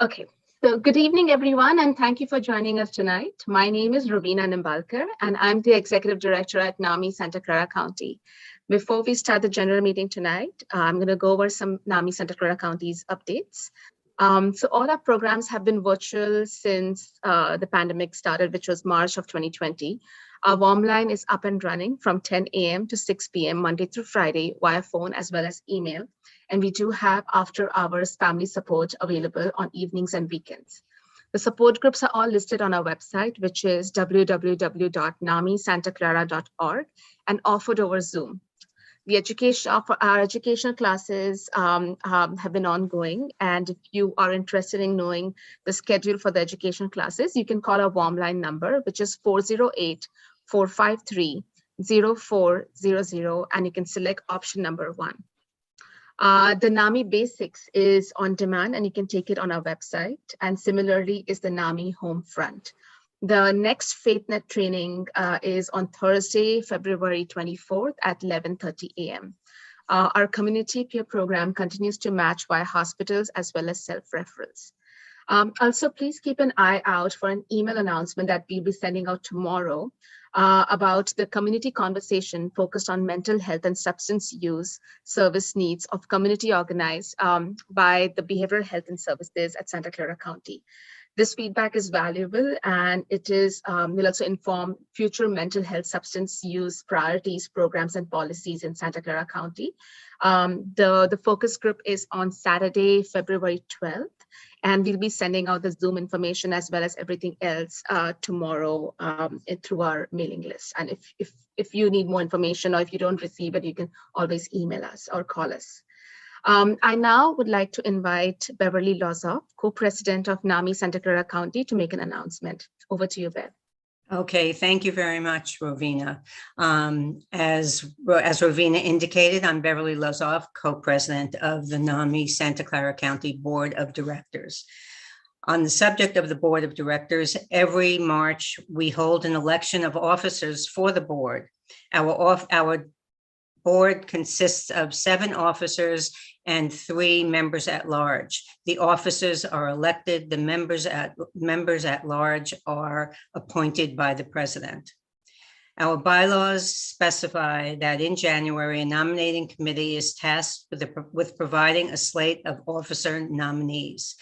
Okay, so good evening, everyone, and thank you for joining us tonight. My name is Ravina Nimbalkar, and I'm the Executive Director at NAMI Santa Clara County. Before we start the general meeting tonight, I'm going to go over some NAMI Santa Clara County's updates. So all our programs have been virtual since the pandemic started, which was March of 2020. Our warm line is up and running from 10 a.m. to 6 p.m. Monday through Friday via phone as well as email. And we do have after hours family support available on evenings and weekends. The support groups are all listed on our website, which is www.namisantaclara.org and offered over Zoom. The education for our educational classes have been ongoing. And if you are interested in knowing the schedule for the education classes, you can call our warm line number, which is 408-453-0400, and you can select option number 1. The NAMI Basics is on demand and you can take it on our website. And similarly is the NAMI Home Front. The next FaithNet training is on Thursday, February 24th at 11:30 a.m. Our community peer program continues to match via hospitals as well as self-referrals. Also, please keep an eye out for an email announcement that we'll be sending out tomorrow about the community conversation focused on mental health and substance use service needs of community organized by the Behavioral Health and Services at Santa Clara County. This feedback is valuable and it will also inform future mental health substance use priorities, programs, and policies in Santa Clara County. The focus group is on Saturday, February 12th, and we'll be sending out the Zoom information as well as everything else tomorrow through our mailing list. And if you need more information or if you don't receive it, you can always email us or call us. I now would like to invite Beverly Lozoff, co-president of NAMI Santa Clara County, to make an announcement. Over to you, Bev. Okay, thank you very much, Rovina. As Rovina indicated, I'm Beverly Lozoff, co-president of the NAMI Santa Clara County Board of Directors. On the subject of the Board of Directors, every March we hold an election of officers for the board. Our board consists of 7 officers and 3 members at large. The officers are elected, the members at large are appointed by the president. Our bylaws specify that in January, a nominating committee is tasked with providing a slate of officer nominees.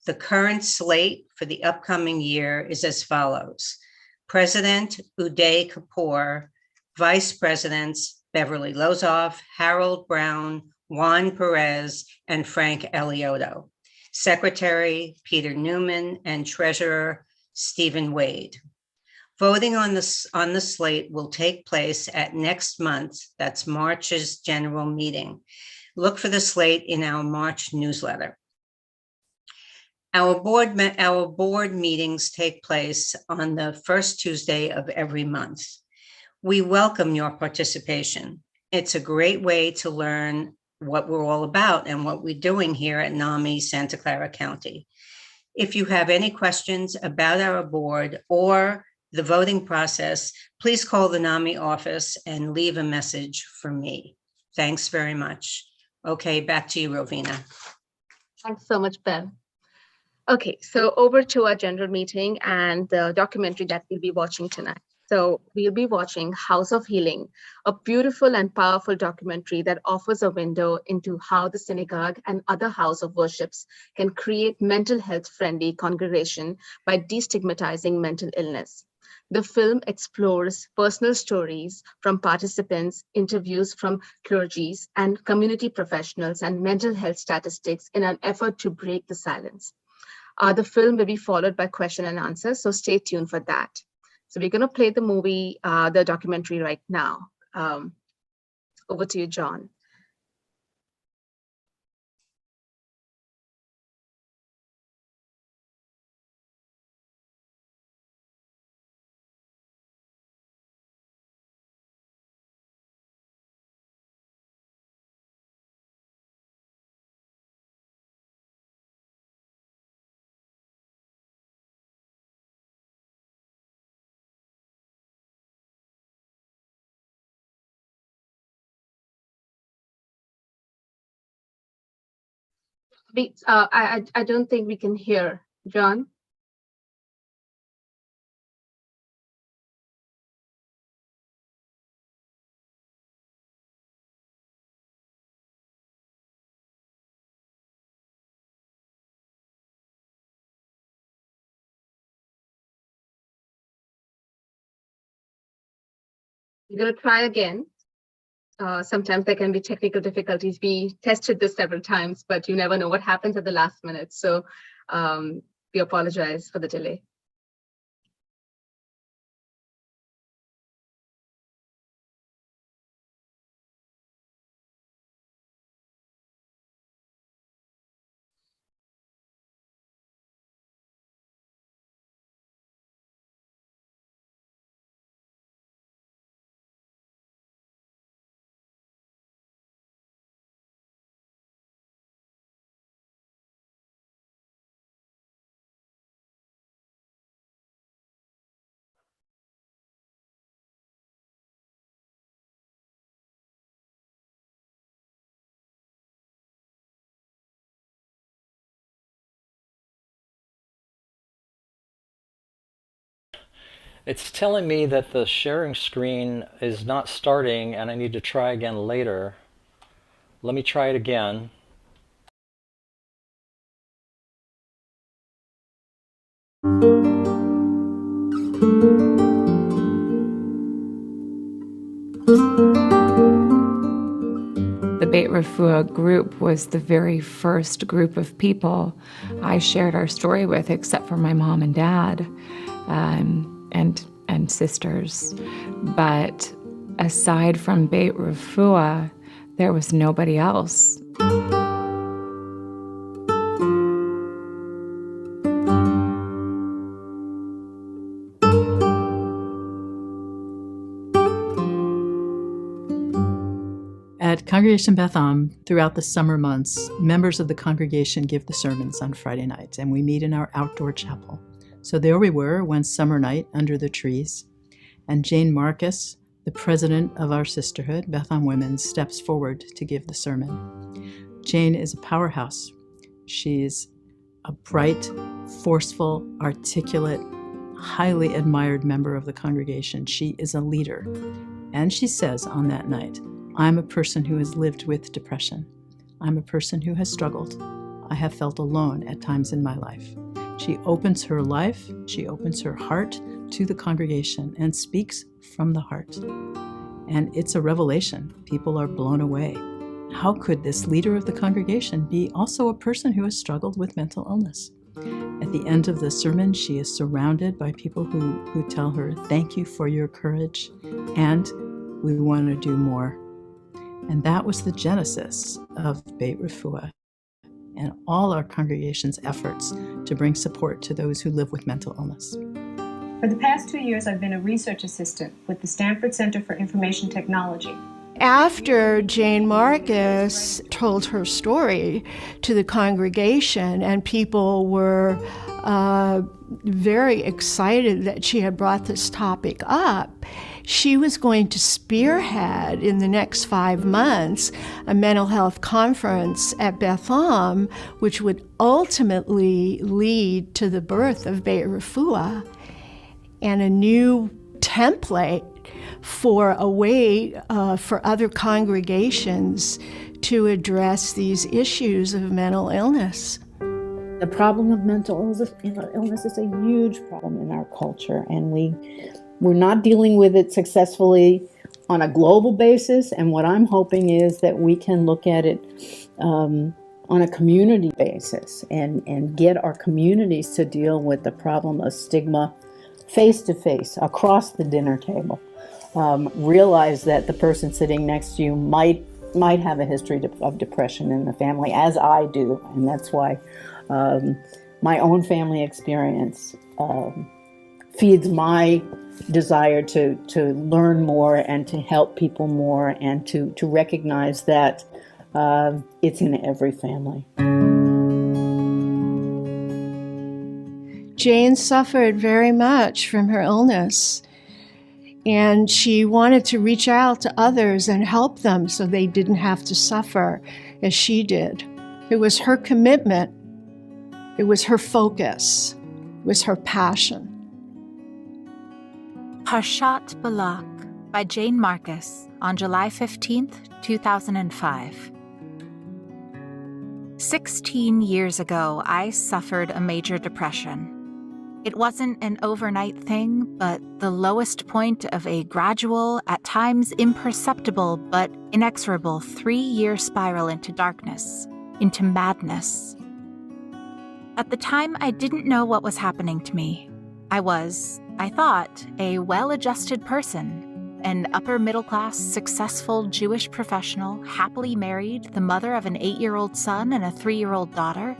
The current slate for the upcoming year is as follows: President Uday Kapoor, Vice Presidents Beverly Lozoff, Harold Brown, Juan Perez, and Frank Eliotto. Secretary Peter Newman, and Treasurer Stephen Wade. Voting on the slate will take place at next month, that's March's general meeting. Look for the slate in our March newsletter. Our board meetings take place on the first Tuesday of every month. We welcome your participation. It's a great way to learn what we're all about and what we're doing here at NAMI Santa Clara County. If you have any questions about our board or the voting process, please call the NAMI office and leave a message for me. Thanks very much. Okay, back to you, Rovina. Thanks so much, Bev. Okay, so over to our general meeting and the documentary that we'll be watching tonight. So we'll be watching House of Healing, a beautiful and powerful documentary that offers a window into how the synagogue and other house of worships can create mental health friendly congregation by destigmatizing mental illness. The film explores personal stories from participants, interviews from clergy and community professionals, and mental health statistics in an effort to break the silence. The film will be followed by question and answer, so stay tuned for that. So we're going to play the documentary right now. Over to you, John. I don't think we can hear. John? We're going to try again. Sometimes there can be technical difficulties. We tested this several times, but you never know what happens at the last minute. So we apologize for the delay. It's telling me that the sharing screen is not starting and I need to try again later. Let me try it again. The Beit R'fuah group was the very first group of people I shared our story with, except for my mom and dad and sisters. But aside from Beit R'fuah, there was nobody else. At Congregation Beth Am, throughout the summer months, members of the congregation give the sermons on Friday nights, and we meet in our outdoor chapel. So there we were one summer night under the trees, and Jane Marcus, the president of our sisterhood, Beth Am Women, steps forward to give the sermon. Jane is a powerhouse. She's a bright, forceful, articulate, highly admired member of the congregation. She is a leader. And she says on that night, I'm a person who has lived with depression. I'm a person who has struggled. I have felt alone at times in my life. She opens her life, she opens her heart to the congregation and speaks from the heart. And it's a revelation. People are blown away. How could this leader of the congregation be also a person who has struggled with mental illness? At the end of the sermon, she is surrounded by people who tell her, thank you for your courage, and we want to do more. And that was the genesis of Beit R'fuah and all our congregation's efforts to bring support to those who live with mental illness. For the past 2 years, I've been a research assistant with the Stanford Center for Information Technology. After Jane Marcus told her story to the congregation, and people were very excited that she had brought this topic up, she was going to spearhead in the next 5 months a mental health conference at Beth Am, which would ultimately lead to the birth of Beit R'fuah and a new template for a way for other congregations to address these issues of mental illness. The problem of mental illness is a huge problem in our culture, and we're not dealing with it successfully on a global basis. And what I'm hoping is that we can look at it on a community basis and get our communities to deal with the problem of stigma face to face across the dinner table. Realize that the person sitting next to you might have a history of depression in the family, as I do, and that's why my own family experience feeds my desire to learn more and to help people more and to recognize that it's in every family. Jane suffered very much from her illness, and she wanted to reach out to others and help them so they didn't have to suffer as she did. It was her commitment. It was her focus. It was her passion. Parshat Balak by Jane Marcus on July 15th, 2005. 16 years ago, I suffered a major depression. It wasn't an overnight thing, but the lowest point of a gradual, at times imperceptible but inexorable 3-year spiral into darkness, into madness. At the time, I didn't know what was happening to me. I was, I thought, a well-adjusted person. An upper-middle-class, successful Jewish professional, happily married, the mother of an 8-year-old son and a 3-year-old daughter.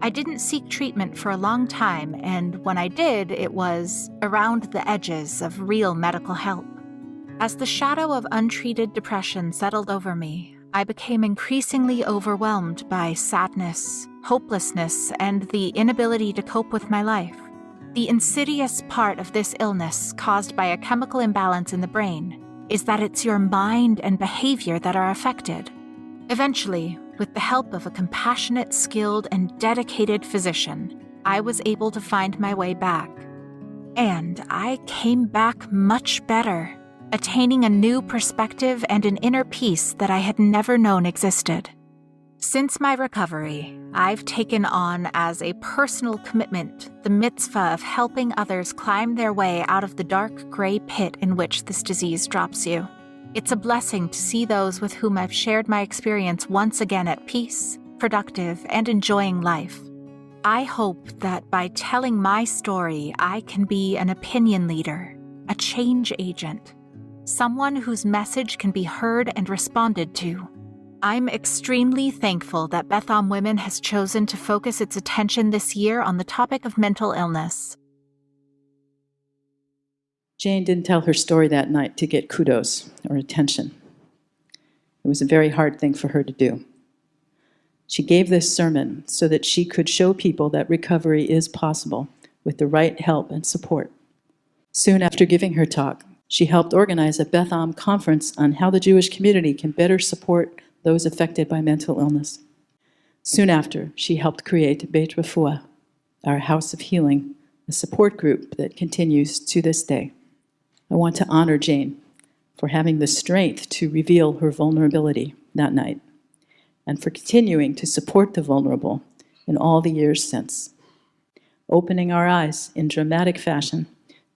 I didn't seek treatment for a long time, and when I did, it was around the edges of real medical help. As the shadow of untreated depression settled over me, I became increasingly overwhelmed by sadness, hopelessness, and the inability to cope with my life. The insidious part of this illness, caused by a chemical imbalance in the brain, is that it's your mind and behavior that are affected. Eventually, with the help of a compassionate, skilled, and dedicated physician, I was able to find my way back. And I came back much better, attaining a new perspective and an inner peace that I had never known existed. Since my recovery, I've taken on as a personal commitment the mitzvah of helping others climb their way out of the dark gray pit in which this disease drops you. It's a blessing to see those with whom I've shared my experience once again at peace, productive, and enjoying life. I hope that by telling my story, I can be an opinion leader, a change agent, someone whose message can be heard and responded to. I'm extremely thankful that Beth Am Women has chosen to focus its attention this year on the topic of mental illness. Jane didn't tell her story that night to get kudos or attention. It was a very hard thing for her to do. She gave this sermon so that she could show people that recovery is possible with the right help and support. Soon after giving her talk, she helped organize a Beth Am conference on how the Jewish community can better support those affected by mental illness. Soon after, she helped create Beit R'fuah, our house of healing, a support group that continues to this day. I want to honor Jane for having the strength to reveal her vulnerability that night, and for continuing to support the vulnerable in all the years since, opening our eyes in dramatic fashion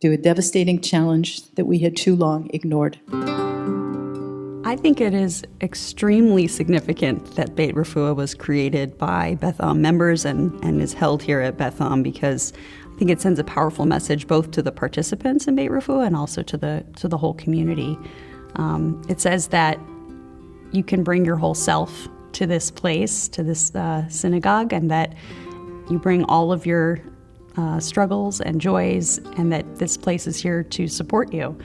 to a devastating challenge that we had too long ignored. I think it is extremely significant that Beit R'fuah was created by Beth Am members and is held here at Beth Am, because I think it sends a powerful message both to the participants in Beit R'fuah and also to the whole community. It says that you can bring your whole self to this place, to this synagogue, and that you bring all of your struggles and joys, and that this place is here to support you.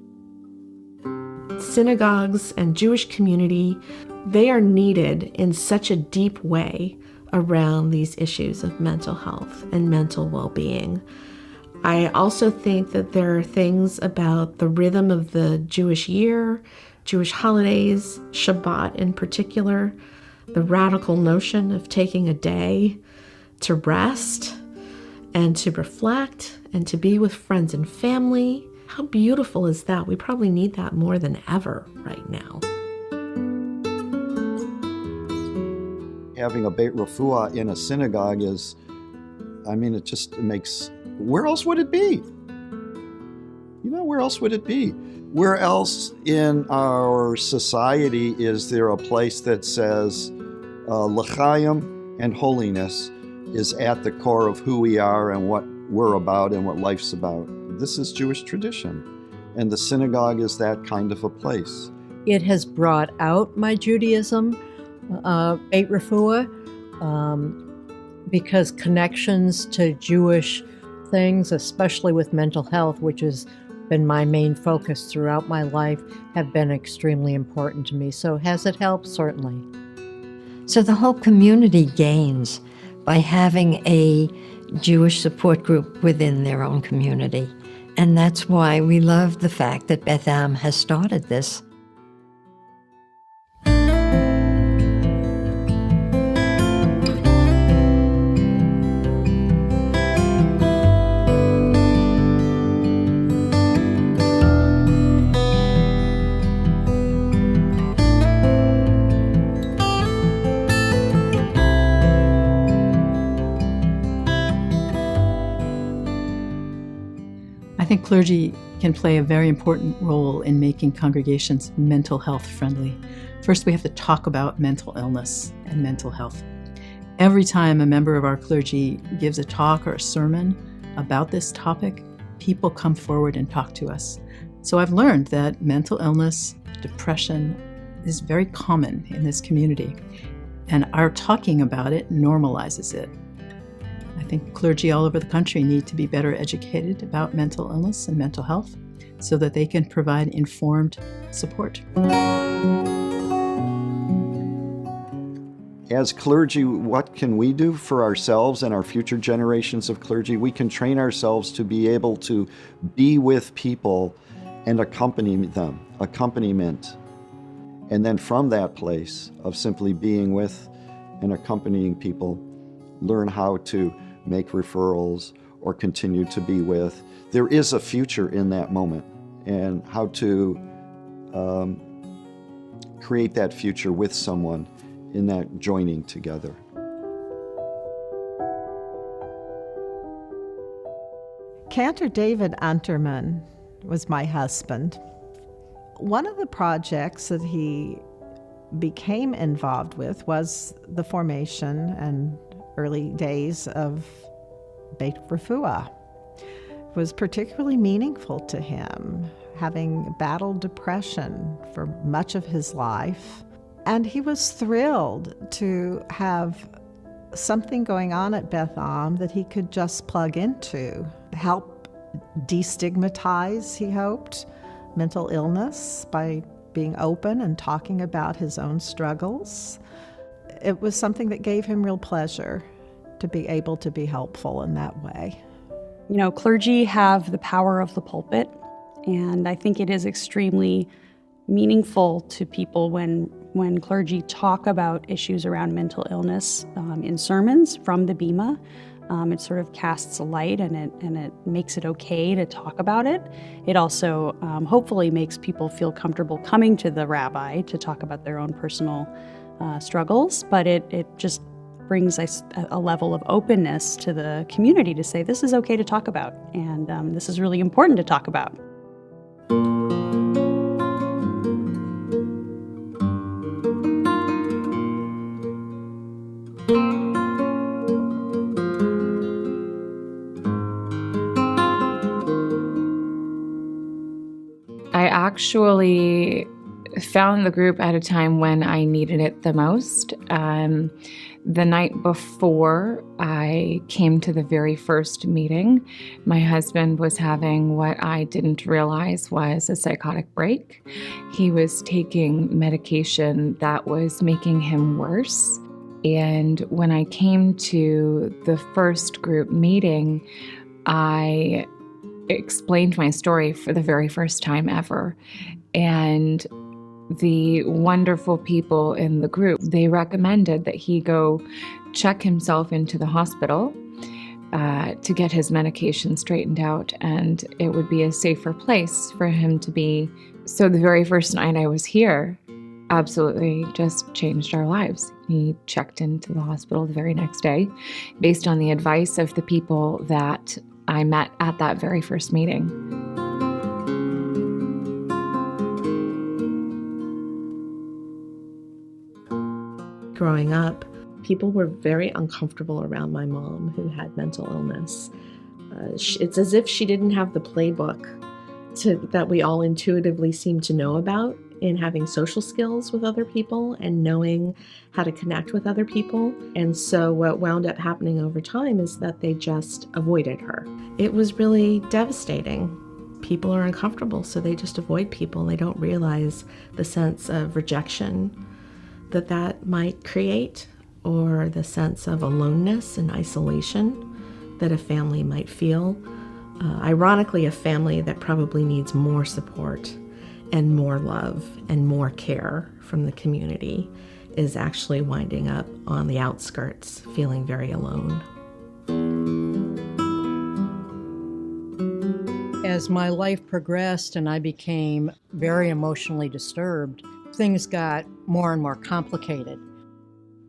Synagogues and Jewish community, they are needed in such a deep way around these issues of mental health and mental well-being. I also think that there are things about the rhythm of the Jewish year, Jewish holidays, Shabbat in particular, the radical notion of taking a day to rest and to reflect and to be with friends and family. How beautiful is that? We probably need that more than ever right now. Having a Beit R'fuah in a synagogue is, it makes, where else would it be? Where else would it be? Where else in our society is there a place that says l'chaim and holiness is at the core of who we are and what we're about and what life's about? This is Jewish tradition, and the synagogue is that kind of a place. It has brought out my Judaism, Beit R'fuah, because connections to Jewish things, especially with mental health, which has been my main focus throughout my life, have been extremely important to me. So has it helped? Certainly. So the whole community gains by having a Jewish support group within their own community. And that's why we love the fact that Beth Am has started this. I think clergy can play a very important role in making congregations mental health friendly. First, we have to talk about mental illness and mental health. Every time a member of our clergy gives a talk or a sermon about this topic, people come forward and talk to us. So I've learned that mental illness, depression is very common in this community, and our talking about it normalizes it. I think clergy all over the country need to be better educated about mental illness and mental health so that they can provide informed support. As clergy, what can we do for ourselves and our future generations of clergy? We can train ourselves to be able to be with people and accompany them, accompaniment. And then from that place of simply being with and accompanying people, learn how to make referrals or continue to be with. There is a future in that moment, and how to create that future with someone in that joining together. Cantor David Unterman was my husband. One of the projects that he became involved with was the formation and early days of Beit R'fuah. It was particularly meaningful to him, having battled depression for much of his life. And he was thrilled to have something going on at Beth Am that he could just plug into, help destigmatize, he hoped, mental illness by being open and talking about his own struggles. It was something that gave him real pleasure to be able to be helpful in that way. You know, clergy have the power of the pulpit, and I think it is extremely meaningful to people when clergy talk about issues around mental illness in sermons from the Bima. It sort of casts a light and it makes it okay to talk about it. It also hopefully makes people feel comfortable coming to the rabbi to talk about their own personal struggles, but it just brings a level of openness to the community to say this is okay to talk about, and this is really important to talk about. I actually found the group at a time when I needed it the most. The night before I came to the very first meeting, my husband was having what I didn't realize was a psychotic break. He was taking medication that was making him worse. And when I came to the first group meeting, I explained my story for the very first time ever. And the wonderful people in the group, they recommended that he go check himself into the hospital to get his medication straightened out, and it would be a safer place for him to be. So the very first night I was here absolutely just changed our lives. He checked into the hospital the very next day based on the advice of the people that I met at that very first meeting. Growing up, people were very uncomfortable around my mom who had mental illness. It's as if she didn't have the playbook that we all intuitively seem to know about in having social skills with other people and knowing how to connect with other people. And so what wound up happening over time is that they just avoided her. It was really devastating. People are uncomfortable, so they just avoid people. They don't realize the sense of rejection that might create, or the sense of aloneness and isolation that a family might feel. Ironically, a family that probably needs more support and more love and more care from the community is actually winding up on the outskirts, feeling very alone. As my life progressed and I became very emotionally disturbed, things got more and more complicated.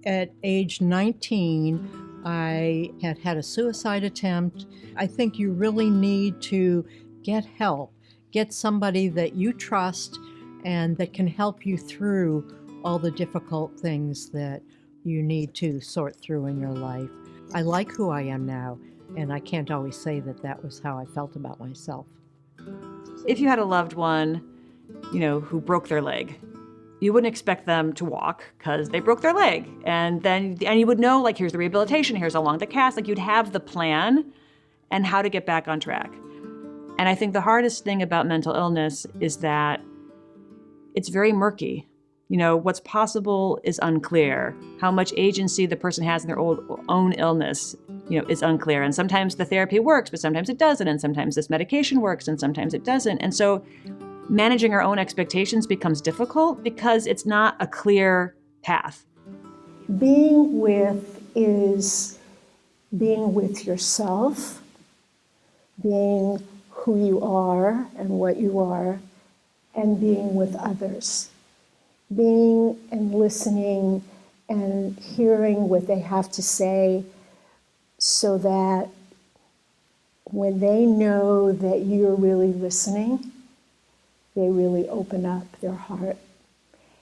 At age 19, I had had a suicide attempt. I think you really need to get help. Get somebody that you trust and that can help you through all the difficult things that you need to sort through in your life. I like who I am now, and I can't always say that that was how I felt about myself. If you had a loved one, who broke their leg, you wouldn't expect them to walk because they broke their leg. And you would know, here's the rehabilitation, here's how long the cast, you'd have the plan and how to get back on track. And I think the hardest thing about mental illness is that it's very murky. What's possible is unclear. How much agency the person has in their own illness, is unclear. And sometimes the therapy works, but sometimes it doesn't. And sometimes this medication works, and sometimes it doesn't. And so managing our own expectations becomes difficult because it's not a clear path. Being with is being with yourself, being who you are and what you are, and being with others. Being and listening and hearing what they have to say so that when they know that you're really listening, they really open up their heart.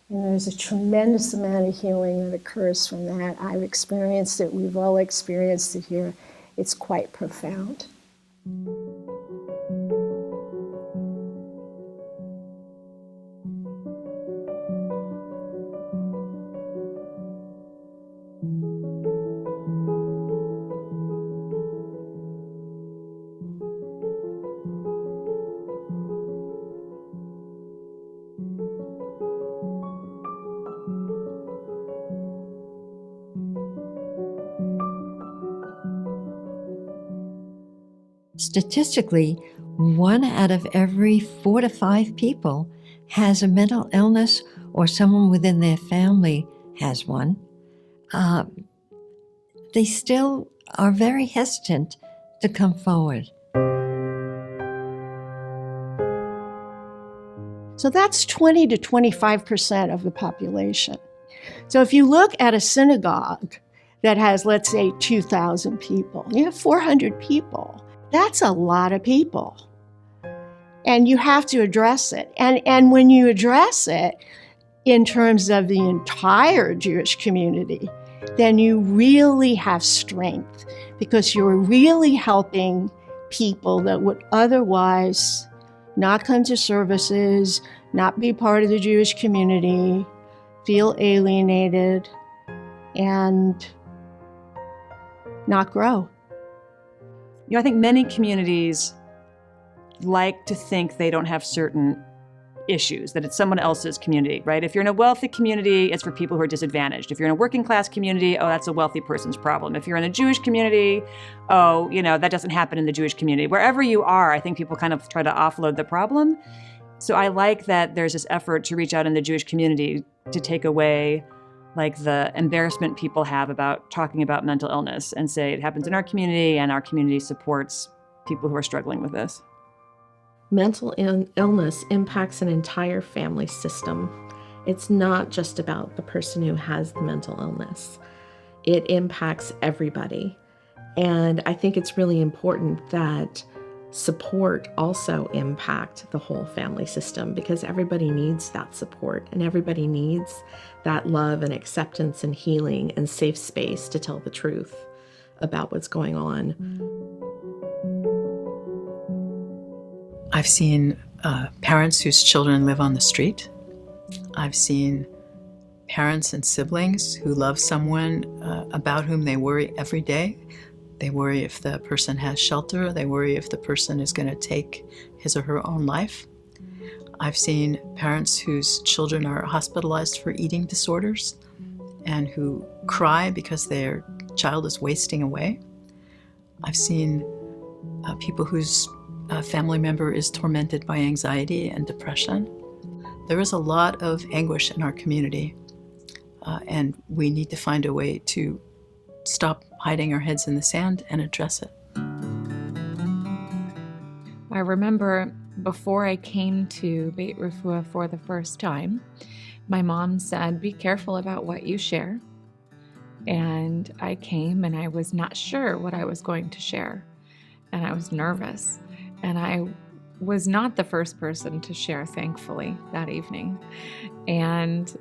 And there's a tremendous amount of healing that occurs from that. I've experienced it. We've all experienced it here. It's quite profound. Statistically, 1 out of every 4 to 5 people has a mental illness or someone within their family has one. They still are very hesitant to come forward. So that's 20 to 25% of the population. So if you look at a synagogue that has, let's say, 2,000 people, you have 400 people. That's a lot of people. And you have to address it. And when you address it in terms of the entire Jewish community, then you really have strength because you're really helping people that would otherwise not come to services, not be part of the Jewish community, feel alienated, and not grow. I think many communities like to think they don't have certain issues, that it's someone else's community, right? If you're in a wealthy community, it's for people who are disadvantaged. If you're in a working class community, that's a wealthy person's problem. If you're in a Jewish community, that doesn't happen in the Jewish community. Wherever you are, I think people kind of try to offload the problem. So I like that there's this effort to reach out in the Jewish community to take away the embarrassment people have about talking about mental illness and say it happens in our community and our community supports people who are struggling with this. Mental illness impacts an entire family system. It's not just about the person who has the mental illness. It impacts everybody. And I think it's really important that support also impact the whole family system because everybody needs that support and everybody needs that love and acceptance and healing and safe space to tell the truth about what's going on. I've seen parents whose children live on the street. I've seen parents and siblings who love someone about whom they worry every day. They worry if the person has shelter. They worry if the person is going to take his or her own life. I've seen parents whose children are hospitalized for eating disorders and who cry because their child is wasting away. I've seen people whose family member is tormented by anxiety and depression. There is a lot of anguish in our community, and we need to find a way to stop hiding our heads in the sand and address it. I remember before I came to Beit R'fuah for the first time, my mom said, "Be careful about what you share." And I came and I was not sure what I was going to share. And I was nervous. And I was not the first person to share, thankfully, that evening. And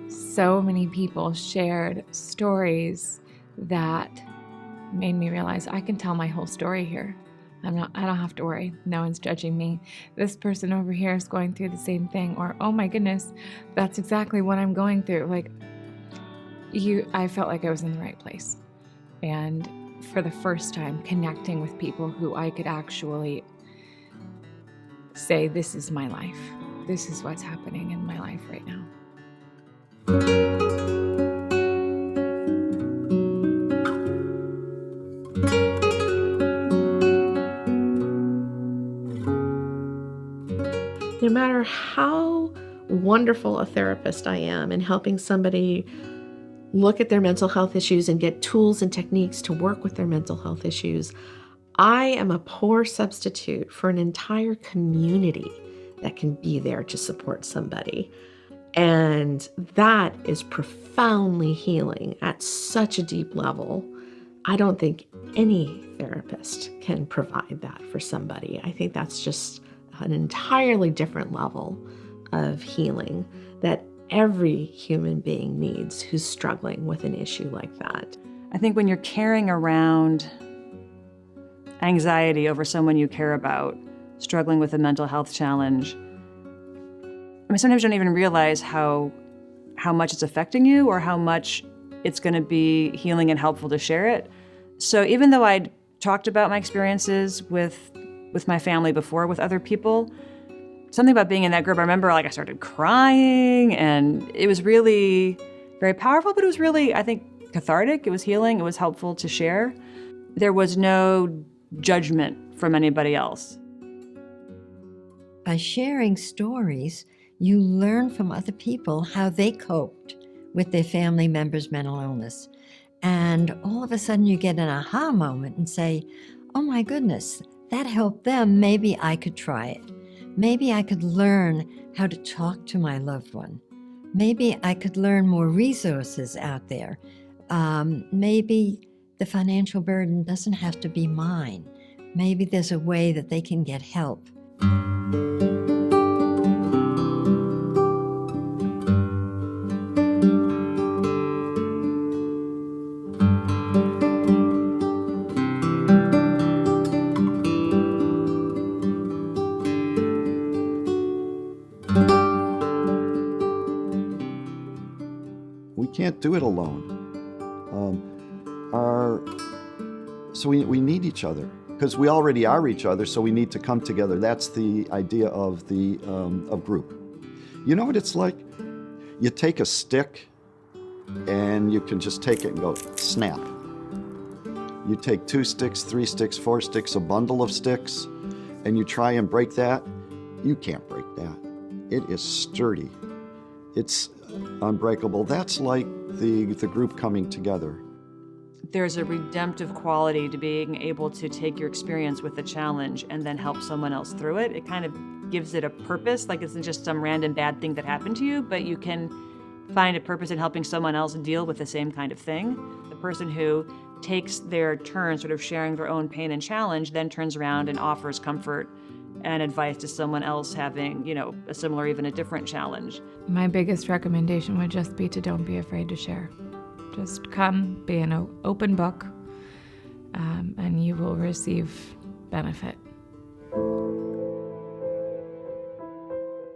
so many people shared stories that made me realize I can tell my whole story here. I don't have to worry. No one's judging me. This person over here is going through the same thing, or, oh my goodness, that's exactly what I'm going through. I felt like I was in the right place. And for the first time, connecting with people who I could actually say, this is my life. This is what's happening in my life right now. No matter how wonderful a therapist I am in helping somebody look at their mental health issues and get tools and techniques to work with their mental health issues, I am a poor substitute for an entire community that can be there to support somebody. And that is profoundly healing at such a deep level. I don't think any therapist can provide that for somebody. I think that's just an entirely different level of healing that every human being needs who's struggling with an issue like that. I think when you're carrying around anxiety over someone you care about, struggling with a mental health challenge, sometimes you don't even realize how much it's affecting you or how much it's going to be healing and helpful to share it. So even though I'd talked about my experiences with my family before, with other people, something about being in that group, I remember I started crying, and it was really very powerful, but it was really, I think, cathartic. It was healing. It was helpful to share. There was no judgment from anybody else. By sharing stories, you learn from other people how they coped with their family members' mental illness. And all of a sudden you get an aha moment and say, oh my goodness, that helped them. Maybe I could try it. Maybe I could learn how to talk to my loved one. Maybe I could learn more resources out there. Maybe the financial burden doesn't have to be mine. Maybe there's a way that they can get help. We can't do it alone. So we need each other, because we already are each other, so we need to come together. That's the idea of the of group. You know what it's like? You take a stick and you can just take it and go snap. You take 2 sticks, 3 sticks, 4 sticks, a bundle of sticks, and you try and break that. You can't break that. It is sturdy. It's unbreakable. That's like the group coming together. There's a redemptive quality to being able to take your experience with the challenge and then help someone else through it. It kind of gives it a purpose, like it's not just some random bad thing that happened to you, but you can find a purpose in helping someone else deal with the same kind of thing. The person who takes their turn sort of sharing their own pain and challenge then turns around and offers comfort and advice to someone else having, a similar, even a different challenge. My biggest recommendation would just be to don't be afraid to share. Just come, be an open book, and you will receive benefit.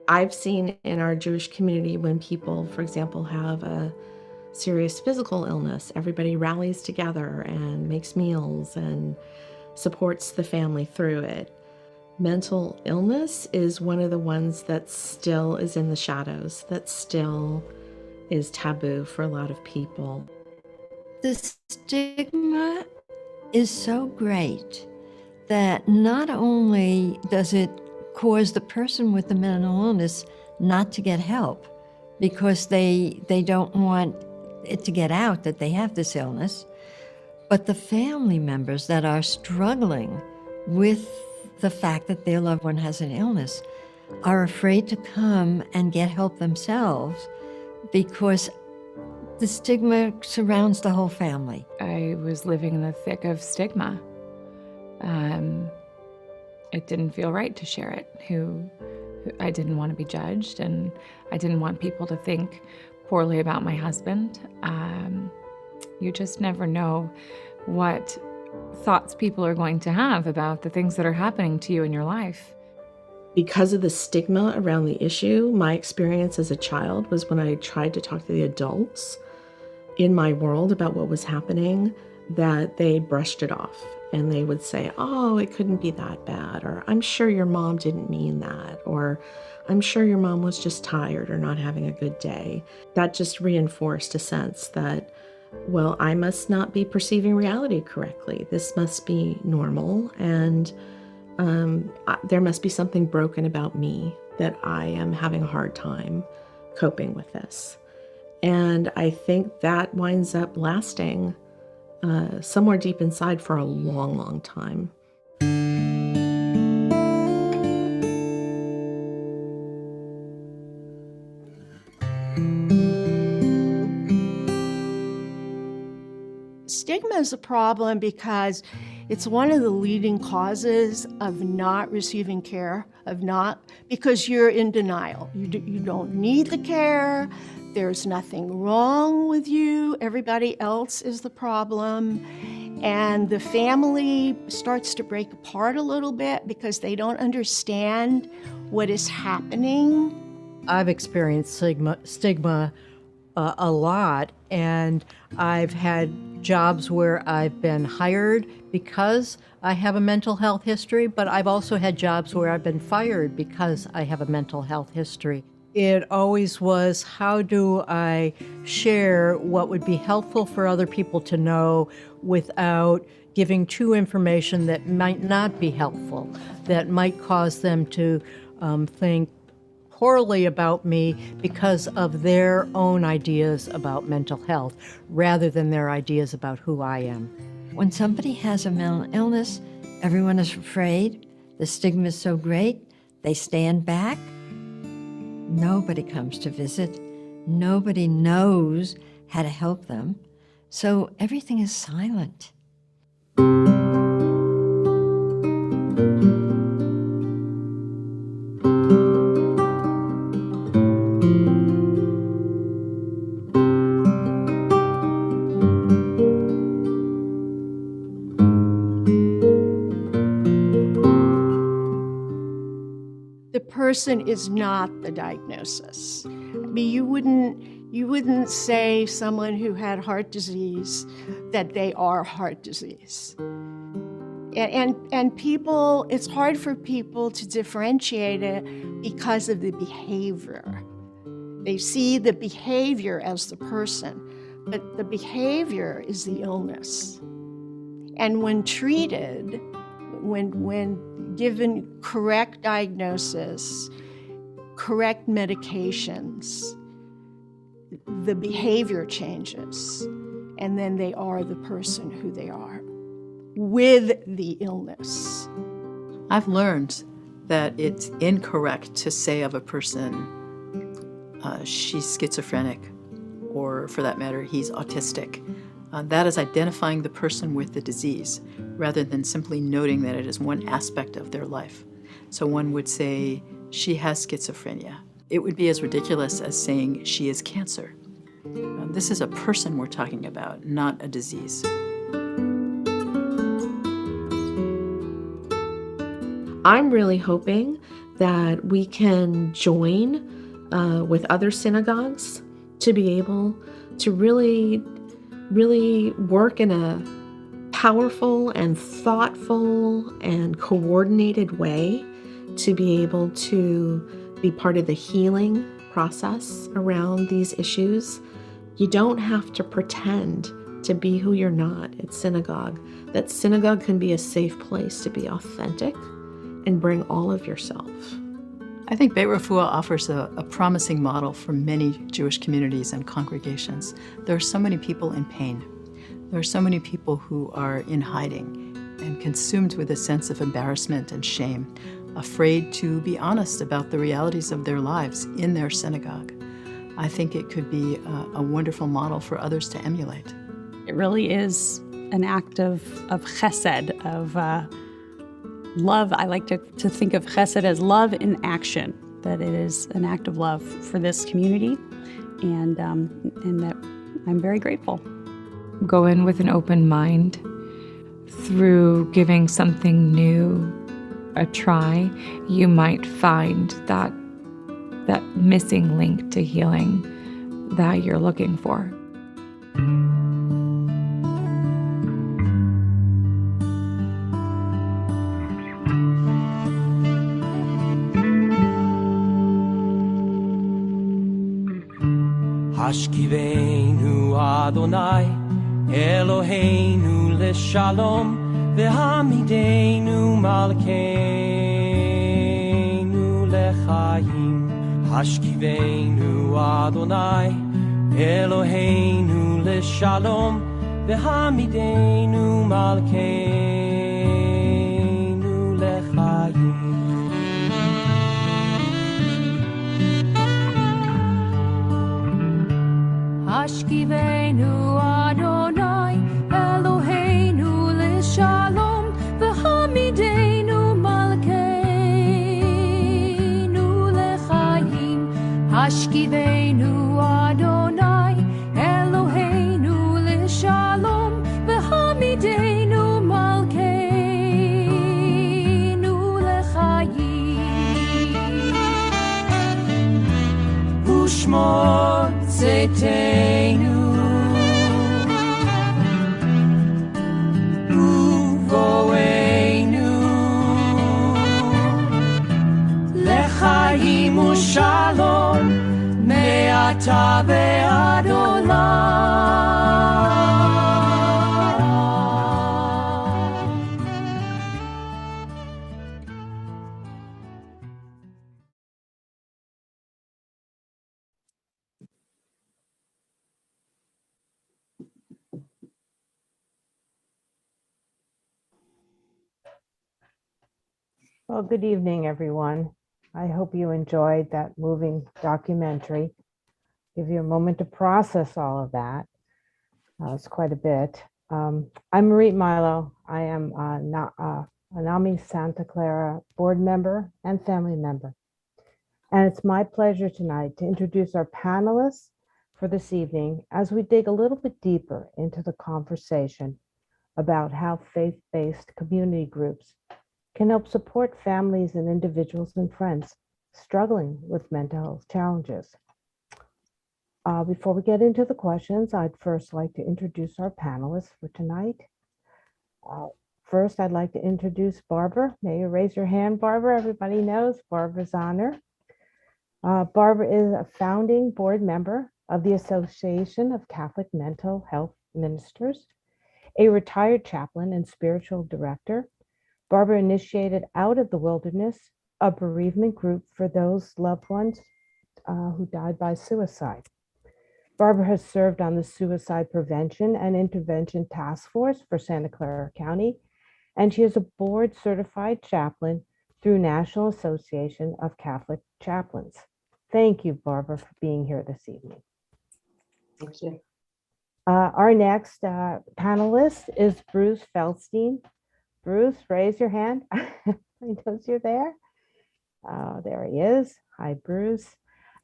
I've seen in our Jewish community when people, for example, have a serious physical illness, everybody rallies together and makes meals and supports the family through it. Mental illness is one of the ones that still is in the shadows, that still is taboo for a lot of people. The stigma is so great that not only does it cause the person with the mental illness not to get help because they don't want it to get out that they have this illness, but the family members that are struggling with the fact that their loved one has an illness are afraid to come and get help themselves because the stigma surrounds the whole family. I was living in the thick of stigma. it didn't feel right to share it, who I didn't want to be judged, and I didn't want people to think poorly about my husband. You just never know what thoughts people are going to have about the things that are happening to you in your life. Because of the stigma around the issue, my experience as a child was when I tried to talk to the adults in my world about what was happening, that they brushed it off and they would say, oh, it couldn't be that bad, or I'm sure your mom didn't mean that, or I'm sure your mom was just tired or not having a good day. That just reinforced a sense that, well, I must not be perceiving reality correctly. This must be normal, and there must be something broken about me, that I am having a hard time coping with this. And I think that winds up lasting somewhere deep inside for a long, long time. Stigma is a problem because it's one of the leading causes of not receiving care, because you're in denial. You don't need the care. There's nothing wrong with you. Everybody else is the problem. And the family starts to break apart a little bit because they don't understand what is happening. I've experienced stigma a lot, and I've had jobs where I've been hired because I have a mental health history, but I've also had jobs where I've been fired because I have a mental health history. It always was, how do I share what would be helpful for other people to know without giving true information that might not be helpful, that might cause them to think poorly about me because of their own ideas about mental health, rather than their ideas about who I am. When somebody has a mental illness, everyone is afraid. The stigma is so great, they stand back. Nobody comes to visit. Nobody knows how to help them. So everything is silent. The person is not the diagnosis. I mean, you wouldn't say someone who had heart disease that they are heart disease. And people, it's hard for people to differentiate it because of the behavior. They see the behavior as the person, but the behavior is the illness. And when treated, when given correct diagnosis, correct medications, the behavior changes, and then they are the person who they are with the illness. I've learned that it's incorrect to say of a person, she's schizophrenic, or for that matter, he's autistic. That is identifying the person with the disease, rather than simply noting that it is one aspect of their life. So one would say, she has schizophrenia. It would be as ridiculous as saying she is cancer. This is a person we're talking about, not a disease. I'm really hoping that we can join with other synagogues to be able to really work in a powerful and thoughtful and coordinated way to be able to be part of the healing process around these issues. You don't have to pretend to be who you're not at synagogue. That synagogue can be a safe place to be authentic and bring all of yourself. I think Beit R'fuah offers a promising model for many Jewish communities and congregations. There are so many people in pain. There are so many people who are in hiding and consumed with a sense of embarrassment and shame, afraid to be honest about the realities of their lives in their synagogue. I think it could be a wonderful model for others to emulate. It really is an act of chesed, Love, I like to think of chesed as love in action, that it is an act of love for this community, and that I'm very grateful. Go in with an open mind. Through giving something new a try, you might find that missing link to healing that you're looking for. Hashkiveinu Adonai Eloheinu leshalom V'hamidenu malkeinu lechayim Hashkiveinu Adonai Eloheinu leshalom V'hamidenu malkeinu lechayim Hashkiveinu Adonai Eloheinu leshalom V'hamidenu malkeinu lechayim Hashkiveinu Adonai Eloheinu leshalom V'hamidenu malkeinu lechayim Ushmor Zetenu Uvoenu Lechayim Ushalom Me'ata ve'ad olam. Well, good evening, everyone. I hope you enjoyed that moving documentary. Give you a moment to process all of that. It's quite a bit. I'm Marie Milo. I am a NAMI Santa Clara board member and family member. And it's my pleasure tonight to introduce our panelists for this evening as we dig a little bit deeper into the conversation about how faith-based community groups can help support families and individuals and friends struggling with mental health challenges. Before we get into the questions, I'd first like to introduce our panelists for tonight. First, I'd like to introduce Barbara. May you raise your hand, Barbara? Everybody knows Barbara Zahner. Barbara is a founding board member of the Association of Catholic Mental Health Ministers, a retired chaplain and spiritual director. Barbara initiated Out of the Wilderness, a bereavement group for those loved ones who died by suicide. Barbara has served on the Suicide Prevention and Intervention Task Force for Santa Clara County, and she is a board certified chaplain through National Association of Catholic Chaplains. Thank you, Barbara, for being here this evening. Thank you. Our next panelist is Bruce Feldstein. Bruce, raise your hand. I know you're there. There he is. Hi, Bruce.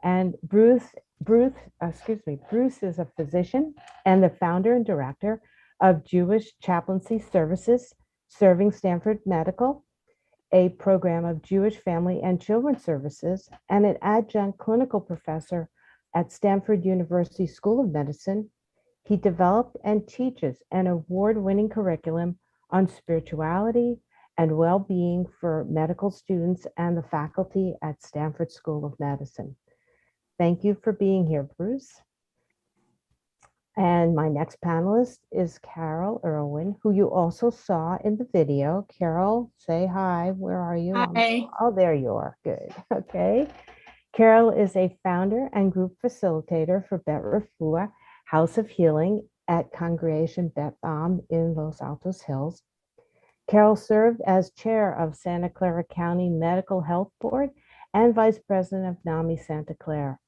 And Bruce is a physician and the founder and director of Jewish Chaplaincy Services, serving Stanford Medical, a program of Jewish Family and Children's Services, and an adjunct clinical professor at Stanford University School of Medicine. He developed and teaches an award-winning curriculum on spirituality and well-being for medical students and the faculty at Stanford School of Medicine. Thank you for being here, Bruce. And my next panelist is Carol Irwin, who you also saw in the video. Carol, say hi. Where are you? Hi. Oh, there you are. Good. Okay. Carol is a founder and group facilitator for Beit R'fuah, House of Healing at Congregation Beth Am in Los Altos Hills. Carol served as chair of Santa Clara County Medical Health Board and vice president of NAMI Santa Clara.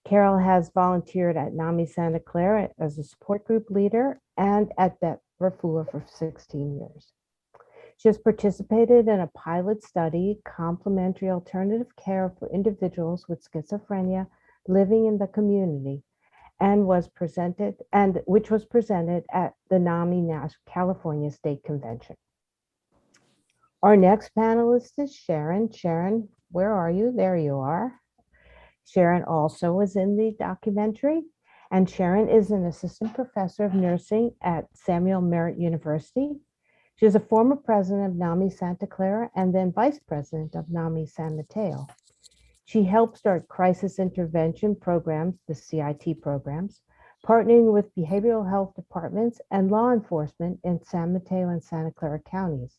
Carol has volunteered at NAMI Santa Clara as a support group leader and at Beit R'fuah for 16 years. She has participated in a pilot study, Complementary Alternative Care for Individuals with Schizophrenia Living in the Community, and which was presented at the NAMI California State Convention. Our next panelist is Sharon. Sharon, where are you? There you are. Sharon also was in the documentary, and Sharon is an assistant professor of nursing at Samuel Merritt University. She is a former president of NAMI Santa Clara and then vice president of NAMI San Mateo. She helped start crisis intervention programs, the CIT programs, partnering with behavioral health departments and law enforcement in San Mateo and Santa Clara counties.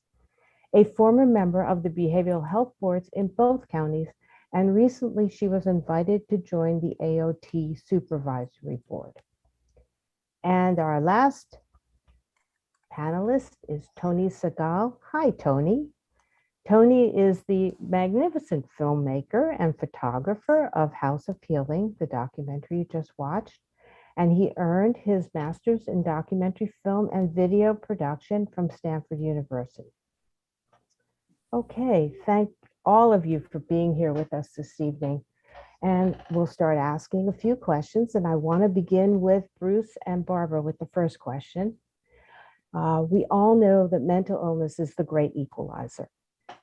A former member of the behavioral health boards in both counties, and recently she was invited to join the AOT Supervisory Board. And our last panelist is Tony Segal. Hi, Tony. Tony is the magnificent filmmaker and photographer of House of Healing, the documentary you just watched, and he earned his master's in documentary film and video production from Stanford University. Okay, thank all of you for being here with us this evening. And we'll start asking a few questions, and I want to begin with Bruce and Barbara with the first question. We all know that mental illness is the great equalizer,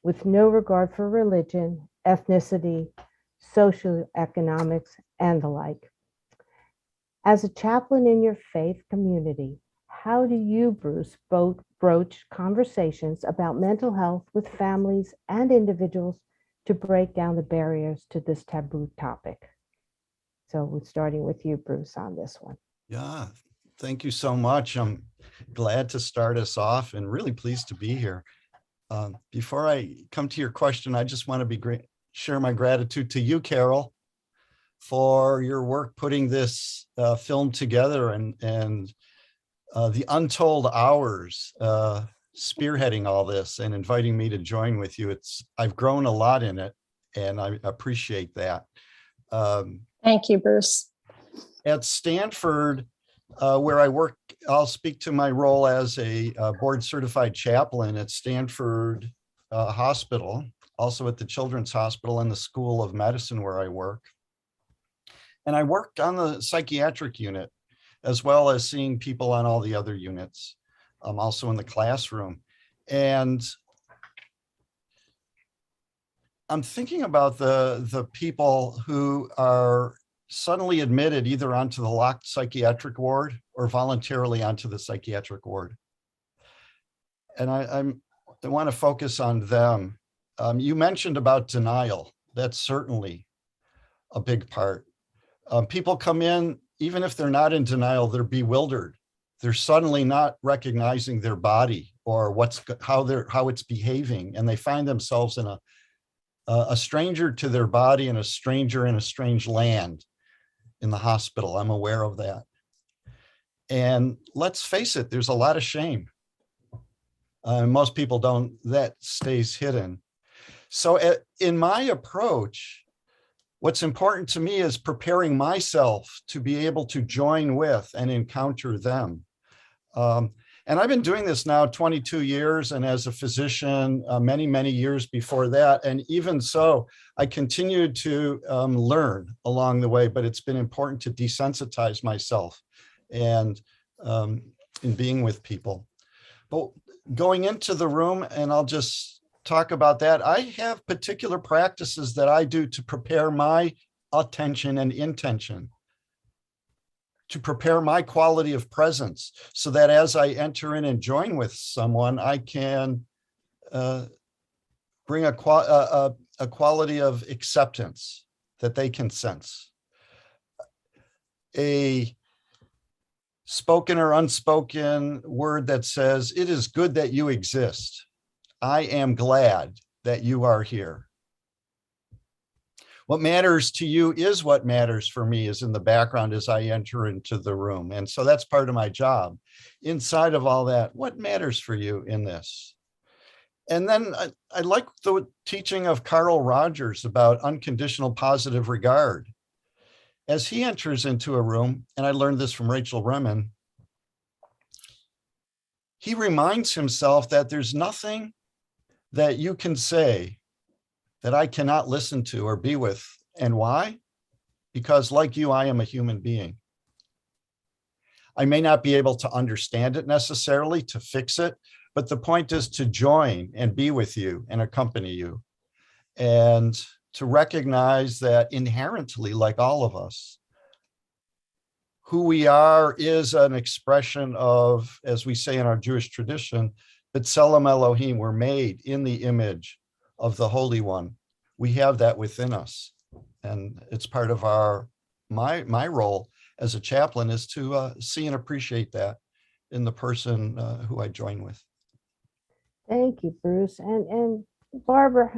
with no regard for religion, ethnicity, socioeconomics, and the like. As a chaplain in your faith community, how do you, Bruce, broach conversations about mental health with families and individuals to break down the barriers to this taboo topic? So we're starting with you, Bruce, on this one. Yeah, thank you so much. I'm glad to start us off and really pleased to be here. Before I come to your question, I just want to share my gratitude to you, Carol, for your work putting this film together and the untold hours spearheading all this and inviting me to join with you. I've grown a lot in it, and I appreciate that. Thank you, Bruce. At Stanford, where I work, I'll speak to my role as a board certified chaplain at Stanford Hospital, also at the Children's Hospital and the School of Medicine where I work. And I worked on the psychiatric unit, as well as seeing people on all the other units, also in the classroom. And I'm thinking about the people who are suddenly admitted either onto the locked psychiatric ward or voluntarily onto the psychiatric ward. And I want to focus on them. You mentioned about denial. That's certainly a big part. People come in, even if they're not in denial, they're bewildered. They're suddenly not recognizing their body or how it's behaving, and they find themselves in a stranger to their body and a stranger in a strange land in the hospital. I'm aware of that. And let's face it, there's a lot of shame. Most people don't, that stays hidden. So in my approach, what's important to me is preparing myself to be able to join with and encounter them. And I've been doing this now 22 years, and as a physician, many, many years before that. And even so, I continued to learn along the way, but it's been important to desensitize myself and in being with people. But going into the room, and I'll just talk about that, I have particular practices that I do to prepare my attention and intention, to prepare my quality of presence, so that as I enter in and join with someone, I can bring a quality of acceptance that they can sense. A spoken or unspoken word that says, "It is good that you exist. I am glad that you are here. What matters to you is what matters for me," is in the background as I enter into the room. And so that's part of my job. Inside of all that, what matters for you in this? And then I like the teaching of Carl Rogers about unconditional positive regard. As he enters into a room, and I learned this from Rachel Remen, he reminds himself that there's nothing that you can say that I cannot listen to or be with. And why? Because like you, I am a human being. I may not be able to understand it necessarily, to fix it, but the point is to join and be with you and accompany you. And to recognize that inherently, like all of us, who we are is an expression of, as we say in our Jewish tradition, B'Tselem Elohim, we're made in the image of the Holy One. We have that within us. And it's part of my role as a chaplain is to see and appreciate that in the person who I join with. Thank you, Bruce. And Barbara,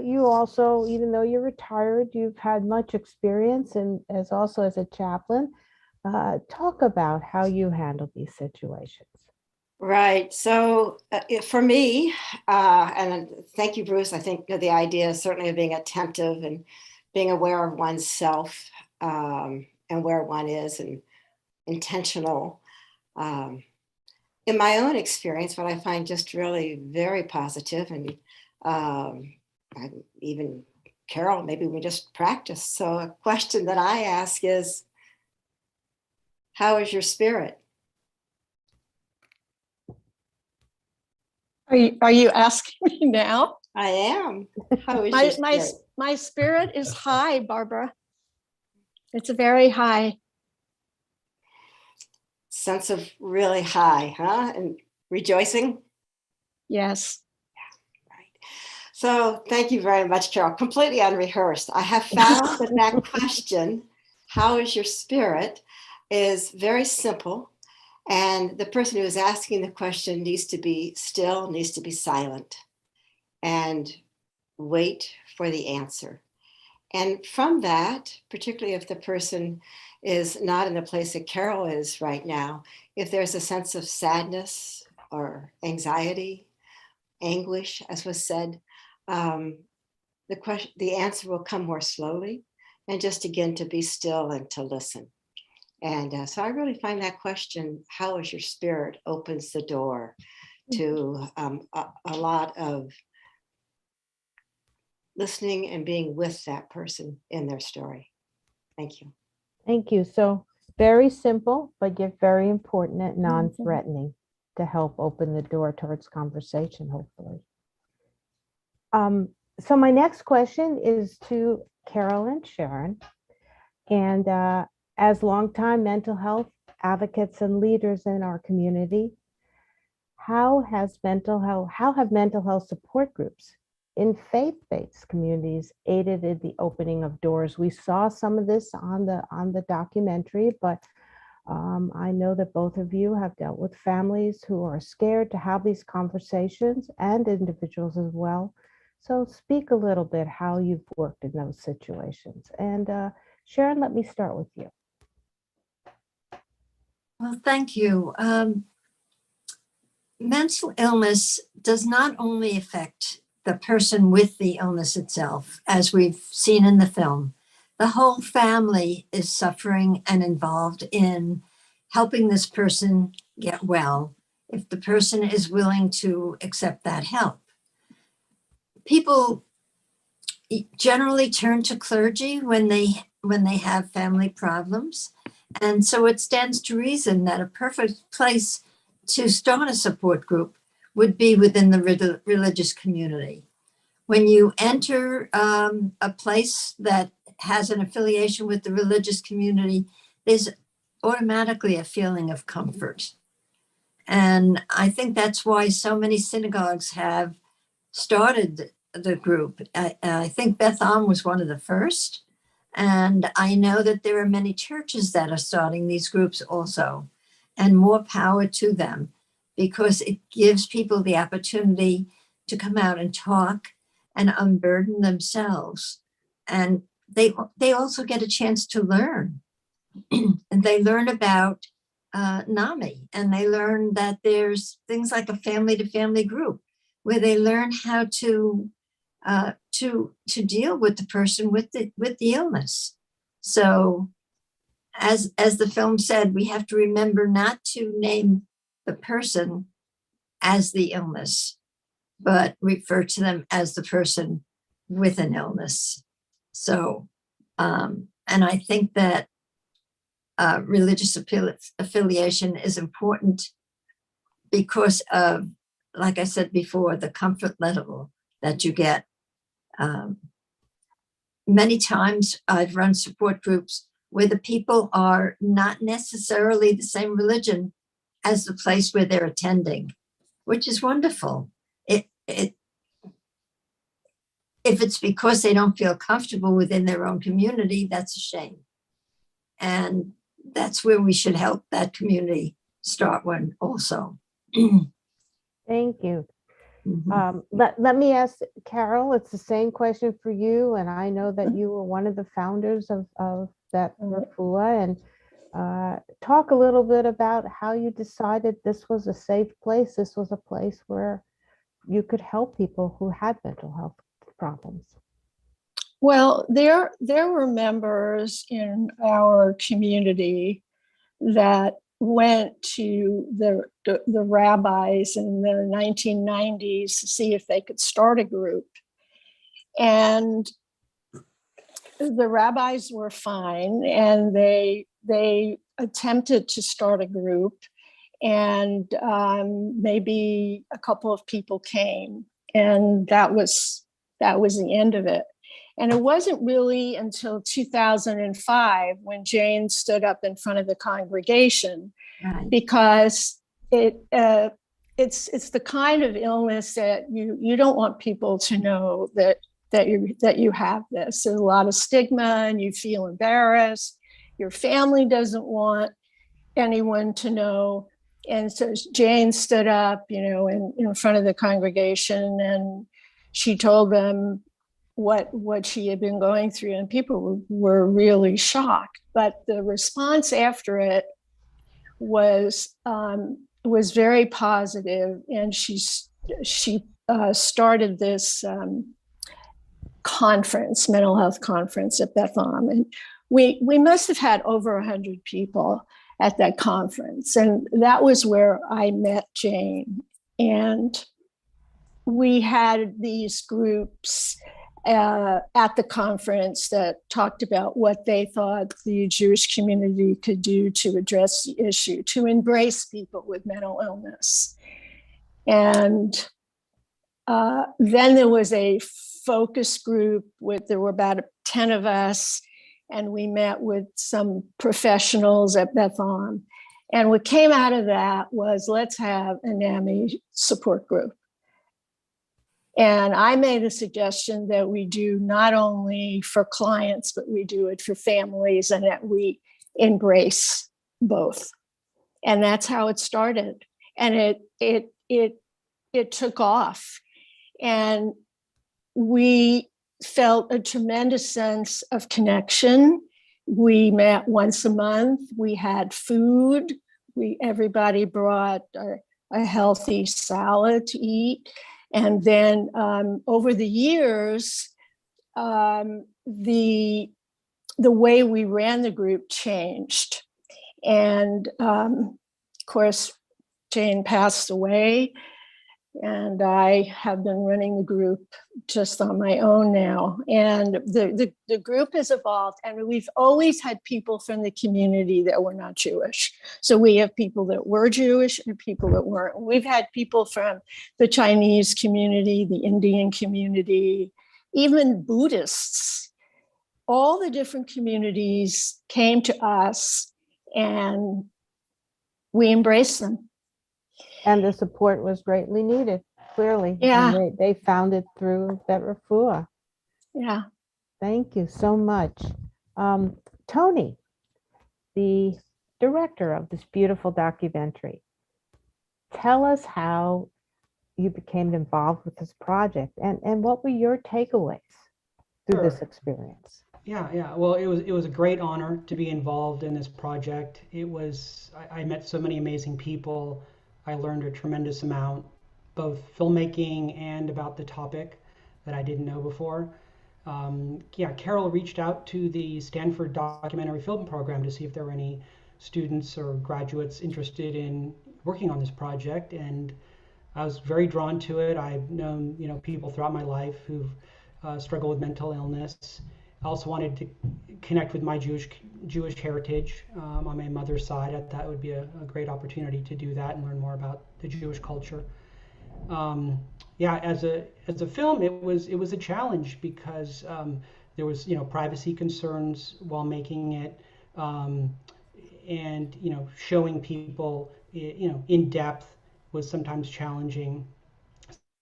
you also, even though you're retired, you've had much experience and as also as a chaplain. Talk about how you handle these situations. Right. So for me, and thank you, Bruce, I think the idea is certainly of being attentive and being aware of oneself and where one is and intentional. In my own experience, what I find just really very positive, and even Carol, maybe we just practice. So a question that I ask is, how is your spirit? Are you asking me now? I am. How is your spirit? My spirit is high, Barbara. It's a very high. Sense of really high, huh? And rejoicing? Yes. Yeah, right. So thank you very much, Carol. Completely unrehearsed. I have found that question, how is your spirit, is very simple. And the person who is asking the question needs to be still, needs to be silent, and wait for the answer. And from that, particularly if the person is not in the place that Carol is right now, if there's a sense of sadness or anxiety, anguish, as was said, the answer will come more slowly, and just again to be still and to listen. And so I really find that question, how is your spirit, opens the door to a lot of listening and being with that person in their story. Thank you. Thank you. So very simple, but yet very important and non-threatening to help open the door towards conversation, hopefully. So my next question is to Carol and Sharon. And as longtime mental health advocates and leaders in our community, how have mental health support groups in faith-based communities aided in the opening of doors? We saw some of this on the documentary, but I know that both of you have dealt with families who are scared to have these conversations, and individuals as well. So speak a little bit how you've worked in those situations. And Sharon, let me start with you. Well, thank you. Mental illness does not only affect the person with the illness itself, as we've seen in the film. The whole family is suffering and involved in helping this person get well, if the person is willing to accept that help. People generally turn to clergy when they have family problems. And so it stands to reason that a perfect place to start a support group would be within the religious community. When you enter a place that has an affiliation with the religious community, there's automatically a feeling of comfort. And I think that's why so many synagogues have started the group. I think Beth Am was one of the first. And I know that there are many churches that are starting these groups also, and more power to them, because it gives people the opportunity to come out and talk and unburden themselves. And they also get a chance to learn. And they learn about NAMI, and they learn that there's things like a family-to-family group where they learn how to deal with the person with the illness. So as the film said, we have to remember not to name the person as the illness, but refer to them as the person with an illness. So, and I think that religious affiliation is important because of, like I said before, the comfort level that you get. Many times I've run support groups where the people are not necessarily the same religion as the place where they're attending, which is wonderful. If it's because they don't feel comfortable within their own community, that's a shame. And that's where we should help that community start one also. Thank you. Mhm. Let me ask Carol, it's the same question for you. And I know that you were one of the founders of Beit R'fuah, and talk a little bit about how you decided this was a safe place. This was a place where you could help people who had mental health problems. Well, there were members in our community that went to the rabbis in the 1990s to see if they could start a group. And the rabbis were fine, and they attempted to start a group, and maybe a couple of people came, and that was the end of it. And it wasn't really until 2005 when Jane stood up in front of the congregation, because it's the kind of illness that you don't want people to know that you have this. There's a lot of stigma, and you feel embarrassed. Your family doesn't want anyone to know. And so Jane stood up, in front of the congregation, and she told them what she had been going through, and people were really shocked. But the response after it was very positive, and she started this conference, mental health conference at Beth Am, and we must have had over 100 people at that conference, and that was where I met Jane. And we had these groups at the conference that talked about what they thought the Jewish community could do to address the issue, to embrace people with mental illness. And then there was a focus group there were about 10 of us, and we met with some professionals at Beth Am. And what came out of that was, let's have a NAMI support group. And I made a suggestion that we do not only for clients, but we do it for families, and that we embrace both. And that's how it started. And it took off. And we felt a tremendous sense of connection. We met once a month. We had food. Everybody brought a healthy salad to eat. And then over the years, the way we ran the group changed. And of course, Jane passed away, and I have been running the group just on my own now. And the group has evolved, and we've always had people from the community that were not Jewish. So we have people that were Jewish and people that weren't. We've had people from the Chinese community, the Indian community, even Buddhists. All the different communities came to us, and we embraced them. And the support was greatly needed, clearly. Yeah. And they found it through Beit R'fuah. Yeah. Thank you so much. Tony, the director of this beautiful documentary, tell us how you became involved with this project, and what were your takeaways through this experience? Yeah. Well, it was a great honor to be involved in this project. I met so many amazing people. I learned a tremendous amount, both filmmaking and about the topic that I didn't know before. Carol reached out to the Stanford Documentary Film Program to see if there were any students or graduates interested in working on this project, and I was very drawn to it. I've known, people throughout my life who've struggled with mental illness. I also wanted to connect with my Jewish heritage on my mother's side. I thought it would be a great opportunity to do that and learn more about the Jewish culture. As a film, it was a challenge because there was privacy concerns while making it, and showing people in depth was sometimes challenging.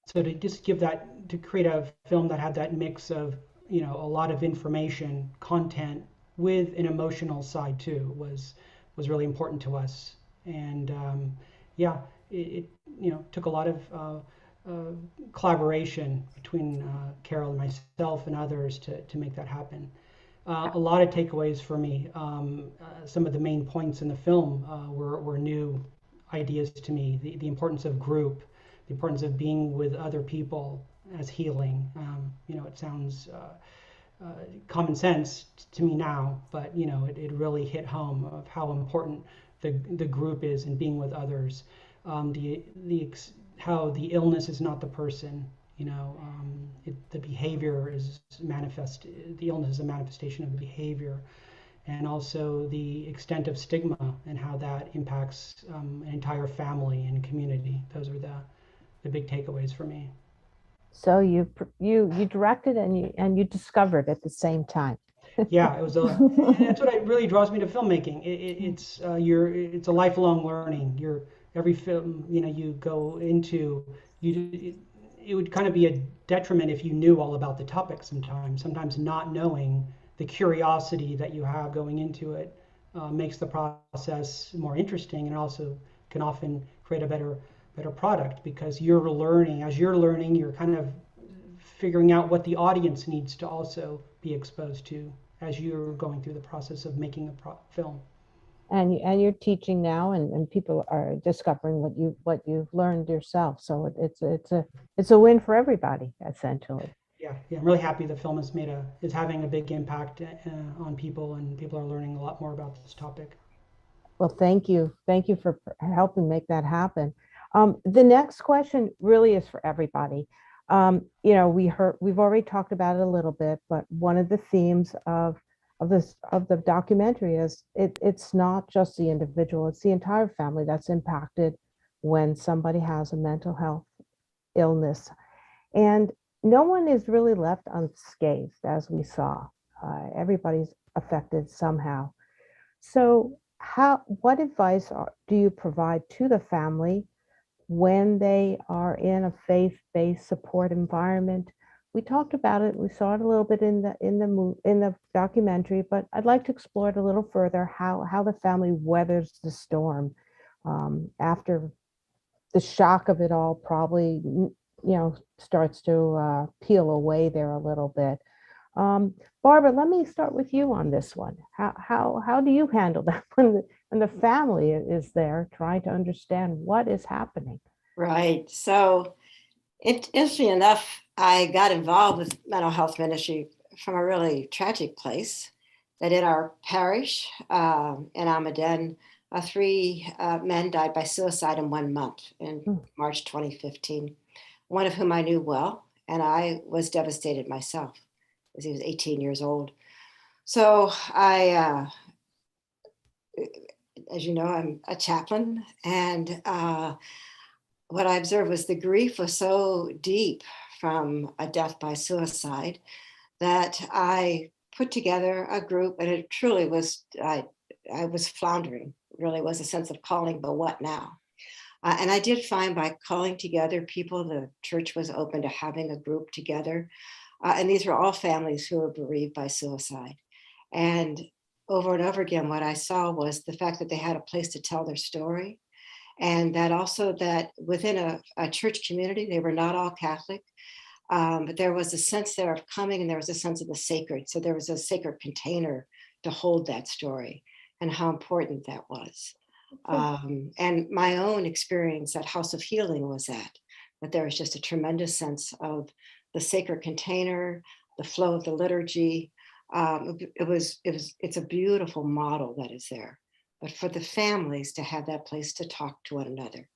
So to just to create a film that had that mix of a lot of information content with an emotional side too was really important to us. And it took a lot of collaboration between Carol and myself and others to make that happen. A lot of takeaways for me. Some of the main points in the film were new ideas to me. The importance of group, the importance of being with other people as healing. It sounds common sense to me now, but it really hit home of how important the group is and being with others. How the illness is not the person. The behavior is manifest. The illness is a manifestation of the behavior, and also the extent of stigma and how that impacts an entire family and community. Those are the big takeaways for me. So you directed and you discovered at the same time. Yeah, it was that's what really draws me to filmmaking. It's a lifelong learning. Every film you go into, it would kind of be a detriment if you knew all about the topic sometimes. Sometimes not knowing, the curiosity that you have going into it makes the process more interesting, and also can often create a better product, because you're learning. As you're learning, you're kind of figuring out what the audience needs to also be exposed to as you're going through the process of making a film. And you're teaching now, and people are discovering what you've learned yourself. So it's a win for everybody, essentially. Yeah, I'm really happy the film is having a big impact on people, and people are learning a lot more about this topic. Well, thank you for helping make that happen. The next question really is for everybody. We've already talked about it a little bit, but one of the themes of the documentary is it's not just the individual, it's the entire family that's impacted when somebody has a mental health illness. And no one is really left unscathed, as we saw. Everybody's affected somehow. So what advice do you provide to the family when they are in a faith-based support environment? We talked about it, we saw it a little bit in the documentary, but I'd like to explore it a little further, how the family weathers the storm after the shock of it all probably starts to peel away there a little bit. Barbara, let me start with you on this one. How do you handle that when the family is there trying to understand what is happening? Right. So, interesting enough, I got involved with mental health ministry from a really tragic place. That in our parish in Almaden, 3 men died by suicide in 1 month in March 2015. One of whom I knew well, and I was devastated myself, because he was 18 years old. So I, as you know, I'm a chaplain, and what I observed was the grief was so deep from a death by suicide that I put together a group, and it truly was, I was floundering, really was a sense of calling, but what now? And I did find by calling together people, the church was open to having a group together. And these were all families who were bereaved by suicide. And over again, what I saw was the fact that they had a place to tell their story. And that also that within a church community, they were not all Catholic, but there was a sense there of coming, and there was a sense of the sacred. So there was a sacred container to hold that story, and how important that was. And my own experience at House of Healing was that there was just a tremendous sense of the sacred container, the flow of the liturgy. It's a beautiful model that is there. But for the families to have that place to talk to one another,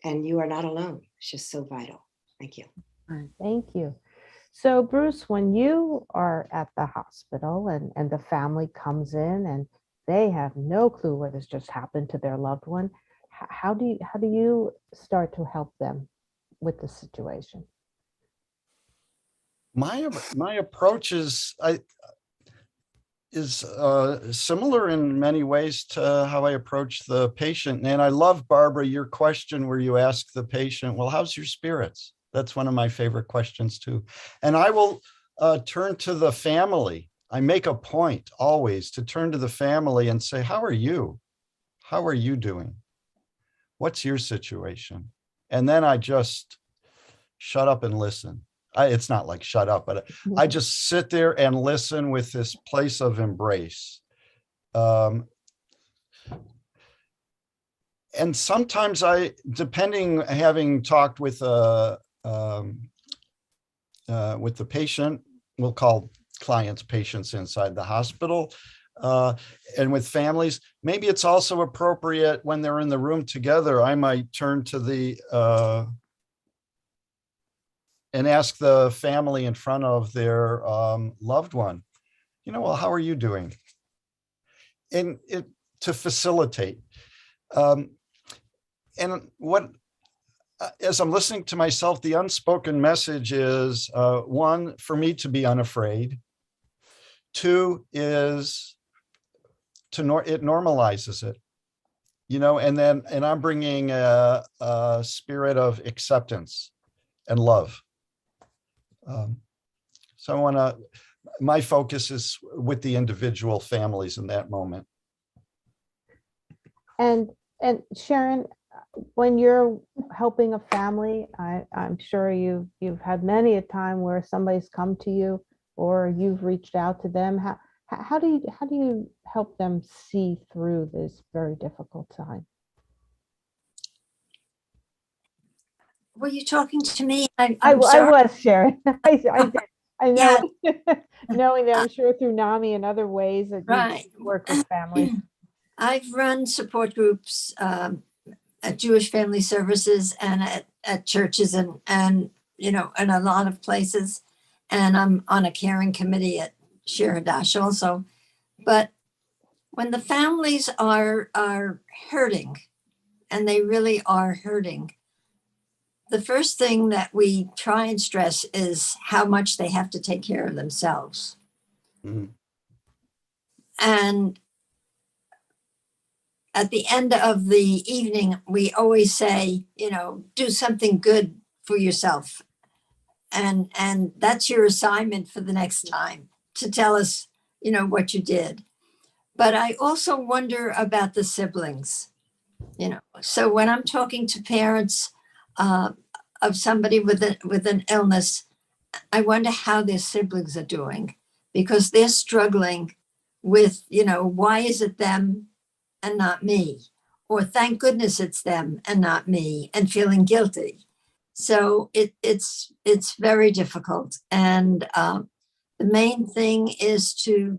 And you are not alone. It's just so vital. Thank you. Thank you. So Bruce, when you are at the hospital and the family comes in and they have no clue what has just happened to their loved one, how do you start to help them with the situation? My approach is similar in many ways to how I approach the patient. And I love, Barbara, your question where you ask the patient, well, how's your spirits? That's one of my favorite questions too. And I will turn to the family. I make a point always to turn to the family and say, how are you? How are you doing? What's your situation? And then I just shut up and listen. It's not like shut up, but I just sit there and listen with this place of embrace. And sometimes having talked with the patient, we'll call clients patients inside the hospital, and with families, maybe it's also appropriate when they're in the room together, I might turn to and ask the family in front of their loved one, well, how are you doing? And to facilitate. And as I'm listening to myself, the unspoken message is, one, for me to be unafraid. Two is it normalizes it, and I'm bringing a spirit of acceptance and love. So my focus is with the individual families in that moment. And Sharon, when you're helping a family, I'm sure you've had many a time where somebody's come to you or you've reached out to them. How do you help them see through this very difficult time? Were you talking to me? I was, Sharon. I did. I know, Yeah. knowing that I'm sure through NAMI and other ways that you work with families. I've run support groups at Jewish Family Services and at churches and in a lot of places. And I'm on a caring committee at Shir Hadash also. But when the families are hurting, and they really are hurting, the first thing that we try and stress is how much they have to take care of themselves. Mm-hmm. And at the end of the evening, we always say, do something good for yourself. And that's your assignment for the next time, to tell us, what you did. But I also wonder about the siblings, So when I'm talking to parents of somebody with an illness, I wonder how their siblings are doing, because they're struggling with, why is it them and not me? Or thank goodness it's them and not me, and feeling guilty. So it's very difficult. And the main thing is to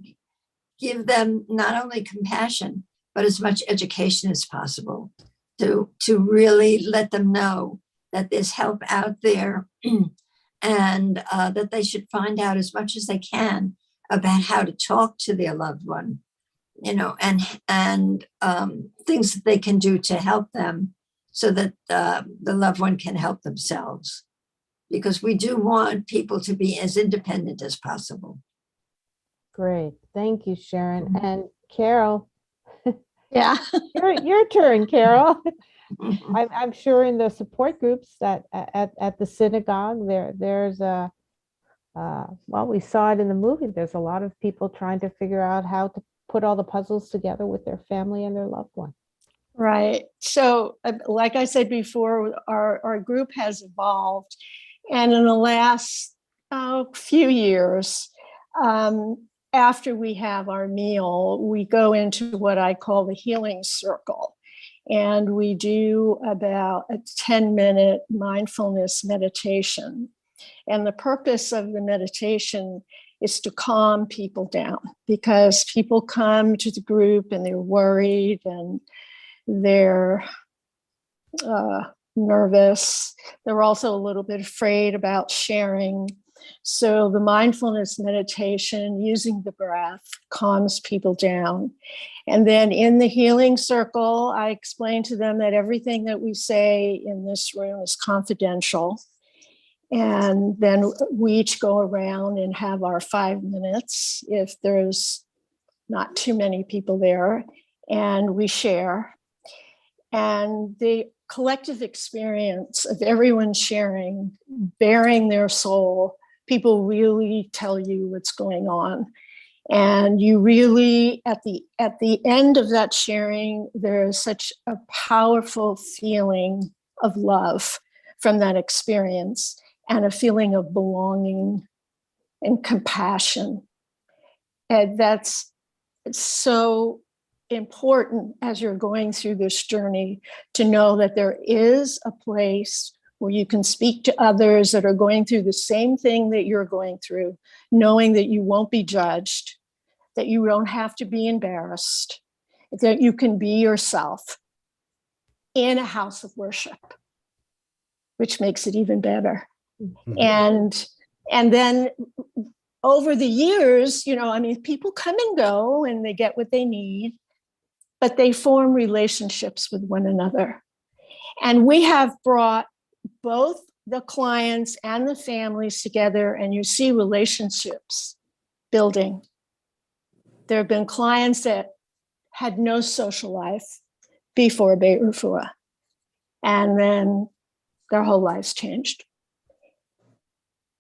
give them not only compassion, but as much education as possible to really let them know that there's help out there and that they should find out as much as they can about how to talk to their loved one, and things that they can do to help them so that the loved one can help themselves. Because we do want people to be as independent as possible. Great. Thank you, Sharon. And Carol. Yeah. your turn, Carol. I'm sure in the support groups that at the synagogue, there's we saw it in the movie. There's a lot of people trying to figure out how to put all the puzzles together with their family and their loved one. Right. So like I said before, our group has evolved. And in the last few years, after we have our meal, we go into what I call the healing circle. And we do about a 10-minute mindfulness meditation. And the purpose of the meditation is to calm people down, because people come to the group and they're worried and they're nervous. They're also a little bit afraid about sharing. So the mindfulness meditation, using the breath, calms people down. And then in the healing circle, I explain to them that everything that we say in this room is confidential. And then we each go around and have our 5 minutes if there's not too many people there, and we share. And the collective experience of everyone sharing, bearing their soul, people really tell you what's going on. And you really, at the end of that sharing, there is such a powerful feeling of love from that experience, and a feeling of belonging and compassion. And that's so important as you're going through this journey, to know that there is a place where you can speak to others that are going through the same thing that you're going through, knowing that you won't be judged, that you don't have to be embarrassed, that you can be yourself in a house of worship, which makes it even better. And then over the years, people come and go and they get what they need, but they form relationships with one another. And we have brought both the clients and the families together, and you see relationships building. There have been clients that had no social life before Beit R'fuah, and then their whole lives changed.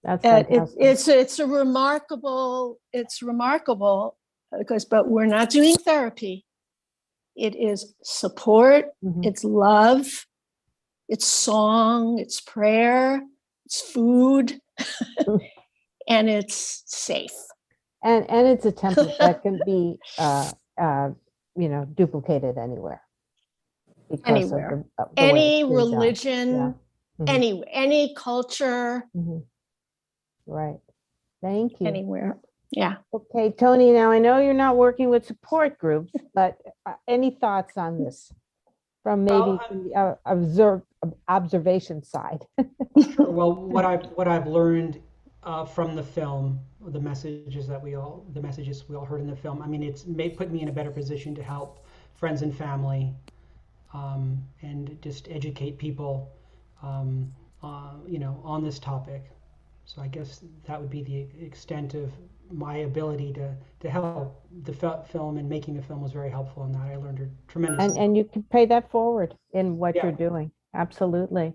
That's fantastic. It's remarkable because, but we're not doing therapy. It is support, it's love, it's song, it's prayer, it's food, and it's safe. And it's a template that can be duplicated anywhere. Anywhere. Any religion, any culture. Right. Thank you. Anywhere. Yeah. Okay, Tony, now I know you're not working with support groups, but any thoughts on this from maybe the observation side? Well, what I've learned from the film, the messages we all heard in the film, I mean, it's put me in a better position to help friends and family, and just educate people, on this topic. So I guess that would be the extent of my ability to help. The film and making the film was very helpful in that. I learned a tremendous. And you can pay that forward in what you're doing. Absolutely.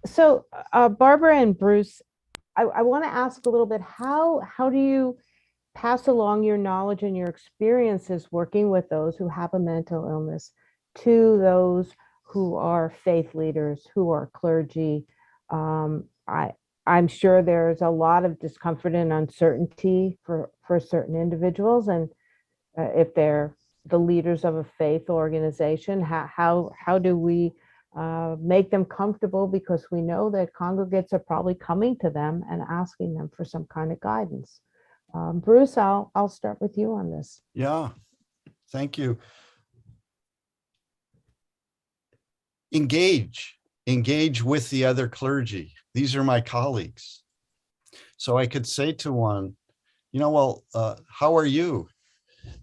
So Barbara and Bruce, I want to ask a little bit, how do you pass along your knowledge and your experiences working with those who have a mental illness to those who are faith leaders, who are clergy? I'm sure there's a lot of discomfort and uncertainty for certain individuals, and if they're the leaders of a faith organization, how do we make them comfortable, because we know that congregates are probably coming to them and asking them for some kind of guidance. Bruce, I'll start with you on this. Yeah, thank you. Engage with the other clergy. These are my colleagues. So I could say to one, how are you?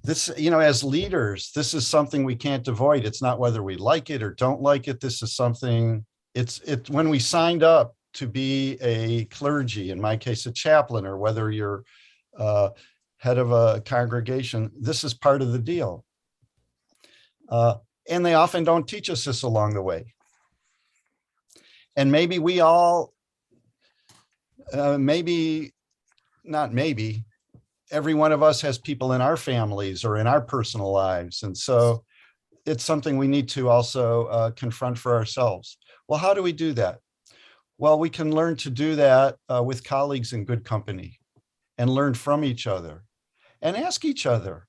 This, as leaders, this is something we can't avoid. It's not whether we like it or don't like it. This is something, it's when we signed up to be a clergy, in my case, a chaplain, or whether you're head of a congregation, this is part of the deal. And they often don't teach us this along the way. And maybe we all, every one of us has people in our families or in our personal lives. And so it's something we need to also confront for ourselves. Well, how do we do that? Well, we can learn to do that with colleagues in good company and learn from each other and ask each other.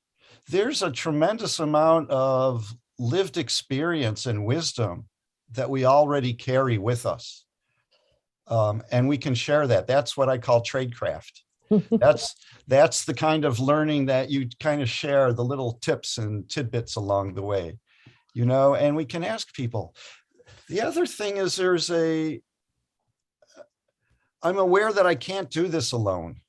There's a tremendous amount of lived experience and wisdom that we already carry with us. And we can share that. That's what I call tradecraft. That's the kind of learning that you kind of share, the little tips and tidbits along the way, and we can ask people. The other thing is I'm aware that I can't do this alone.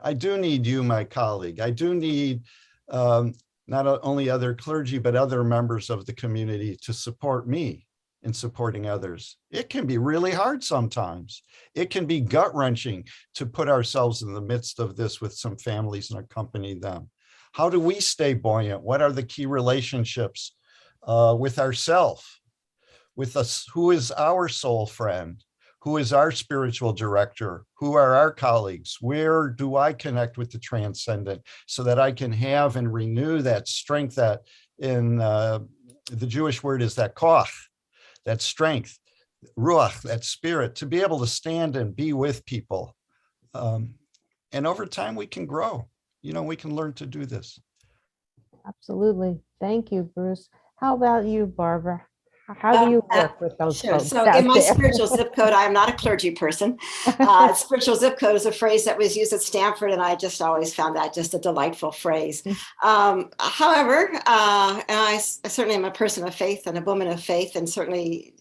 I do need you, my colleague. I do need not only other clergy, but other members of the community to support me in supporting others. It can be really hard sometimes. It can be gut-wrenching to put ourselves in the midst of this with some families and accompany them. How do we stay buoyant? What are the key relationships with ourselves, with us? Who is our soul friend? Who is our spiritual director? Who are our colleagues? Where do I connect with the transcendent so that I can have and renew that strength that in the Jewish word is that koach, that strength, ruach, that spirit, to be able to stand and be with people. And over time we can grow. We can learn to do this. Absolutely. Thank you, Bruce. How about you, Barbara? How do you work with those Sure. folks So out in my there? spiritual zip code, I am not a clergy person. Spiritual zip code is a phrase that was used at Stanford, and I just always found that just a delightful phrase. However, and I certainly am a person of faith and a woman of faith, and certainly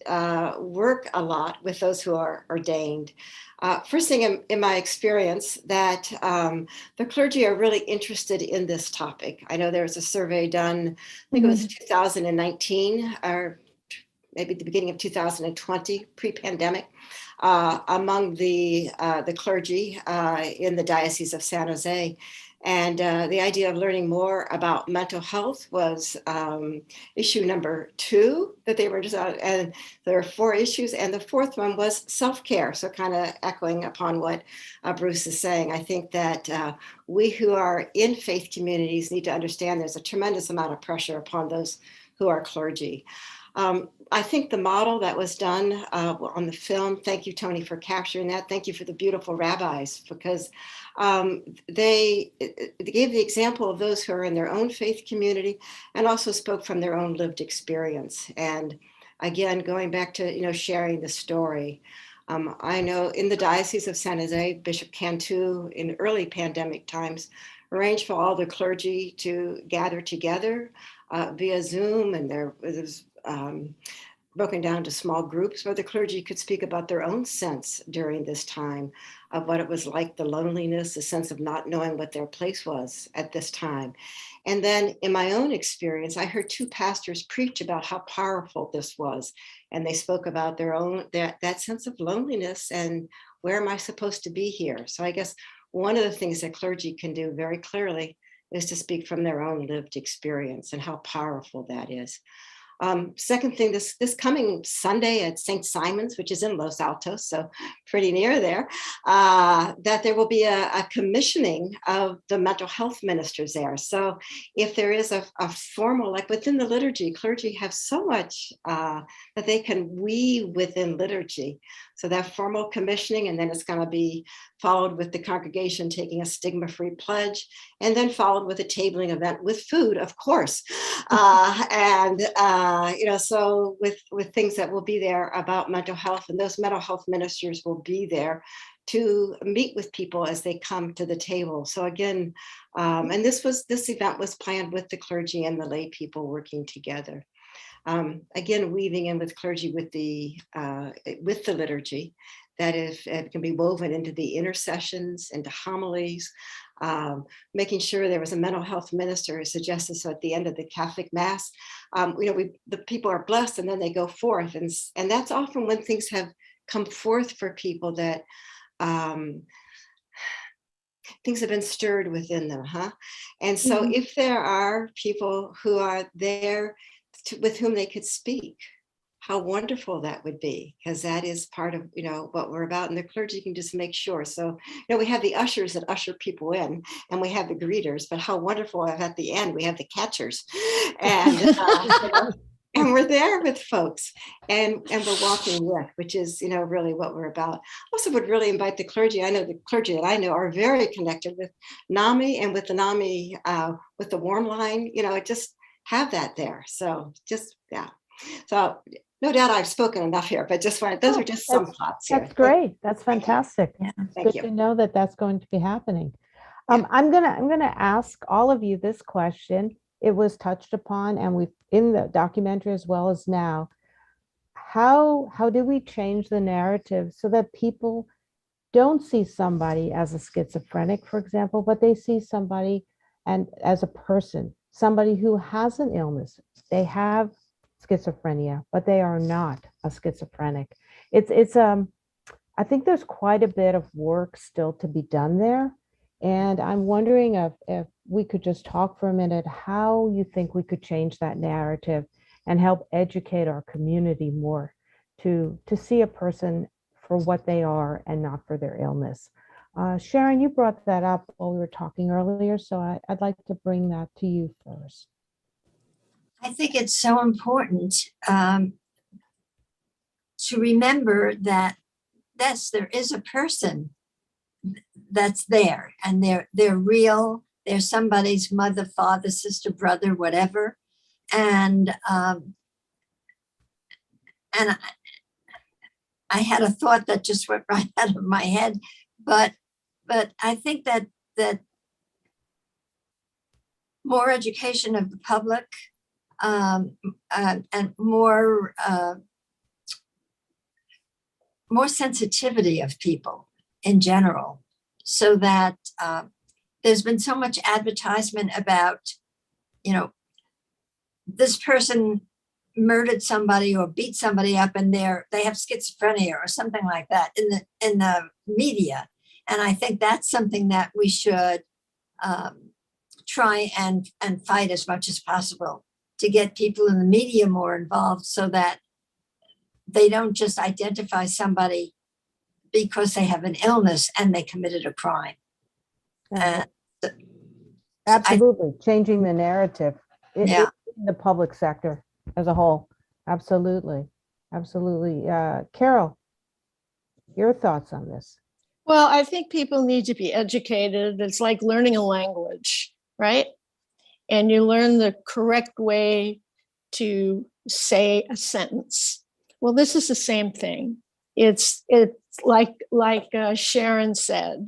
work a lot with those who are ordained. First thing in my experience that the clergy are really interested in this topic. I know there was a survey done, I think it was 2019, or maybe the beginning of 2020, pre-pandemic, among the clergy in the Diocese of San Jose. And the idea of learning more about mental health was issue number 2 that they were just and there are 4 issues, and the 4th one was self-care. So kind of echoing upon what Bruce is saying, I think that we who are in faith communities need to understand there's a tremendous amount of pressure upon those who are clergy. I think the model that was done on the film, thank you, Tony, for capturing that. Thank you for the beautiful rabbis, because they gave the example of those who are in their own faith community and also spoke from their own lived experience. And again, going back to, sharing the story. I know in the Diocese of San Jose, Bishop Cantu in early pandemic times arranged for all the clergy to gather together via Zoom, and there was broken down to small groups where the clergy could speak about their own sense during this time of what it was like, the loneliness, the sense of not knowing what their place was at this time. And then in my own experience, I heard 2 pastors preach about how powerful this was. And they spoke about their own, that sense of loneliness and where am I supposed to be here? So I guess one of the things that clergy can do very clearly is to speak from their own lived experience and how powerful that is. Second thing, this coming Sunday at St. Simon's, which is in Los Altos, so pretty near there, that there will be a commissioning of the mental health ministers there. So if there is a formal, like within the liturgy, clergy have so much that they can weave within liturgy. So that formal commissioning, and then it's going to be followed with the congregation taking a stigma-free pledge, and then followed with a tabling event with food, of course. So with things that will be there about mental health, and those mental health ministers will be there to meet with people as they come to the table. So again, and this event was planned with the clergy and the lay people working together. Again, weaving in with clergy with the liturgy, that if it can be woven into the intercessions, into homilies, making sure there was a mental health minister who suggested so at the end of the Catholic Mass, the people are blessed and then they go forth. And that's often when things have come forth for people that things have been stirred within them, And so if there are people who are there with whom they could speak, how wonderful that would be, because that is part of what we're about, and the clergy can just make sure. So we have the ushers that usher people in, and we have the greeters, but how wonderful if at the end we have the catchers, and and we're there with folks, and we're walking with, which is really what we're about. Also would really invite the clergy. I know the clergy that I know are very connected with NAMI, and with the NAMI with the warm line, just have that there. So just so no doubt I've spoken enough here, but those are just some thoughts here. That's great. That's fantastic. It's good to know that that's going to be happening. I'm gonna ask all of you this question. It was touched upon, and in the documentary as well as now. how do we change the narrative so that people don't see somebody as a schizophrenic, for example, but they see somebody and as a person, somebody who has an illness. They have schizophrenia, but they are not a schizophrenic. It's I think there's quite a bit of work still to be done there. And I'm wondering if we could just talk for a minute how you think we could change that narrative and help educate our community more to see a person for what they are and not for their illness. Sharon, you brought that up while we were talking earlier, so I'd like to bring that to you first. I think it's so important to remember that, yes, there is a person that's there, and they're real. They're somebody's mother, father, sister, brother, whatever. And I had a thought that just went right out of my head, but I think that more education of the public and more sensitivity of people in general, so that there's been so much advertisement about, this person murdered somebody or beat somebody up and they have schizophrenia or something like that in the media. And I think that's something that we should try and fight as much as possible, to get people in the media more involved, so that they don't just identify somebody because they have an illness and they committed a crime. Absolutely, changing the narrative in the public sector as a whole. Absolutely. Carol, your thoughts on this? Well, I think people need to be educated. It's like learning a language, right? And you learn the correct way to say a sentence. Well, this is the same thing. It's like Sharon said,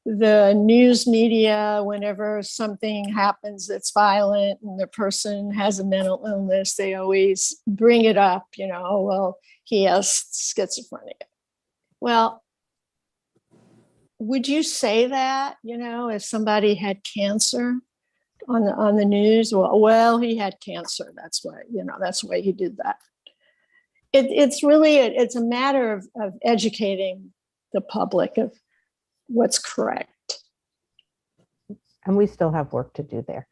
the news media, whenever something happens that's violent and the person has a mental illness, they always bring it up, well, he has schizophrenia. Well, would you say that, if somebody had cancer on the news? Well, he had cancer. That's why he did that. It's really, it's a matter of educating the public of what's correct. And we still have work to do there.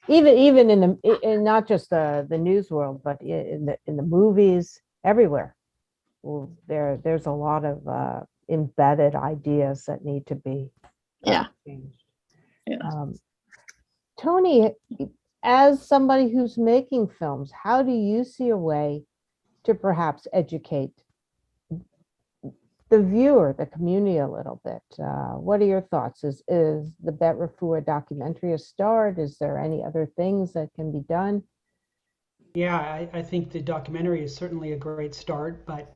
even in not just the news world, but in the movies, everywhere. Well, there's a lot of embedded ideas that need to be changed. Tony, as somebody who's making films, how do you see a way to perhaps educate the viewer, the community a little bit? What are your thoughts? Is the Beit R'fuah documentary a start? Is there any other things that can be done? Yeah, I think the documentary is certainly a great start, but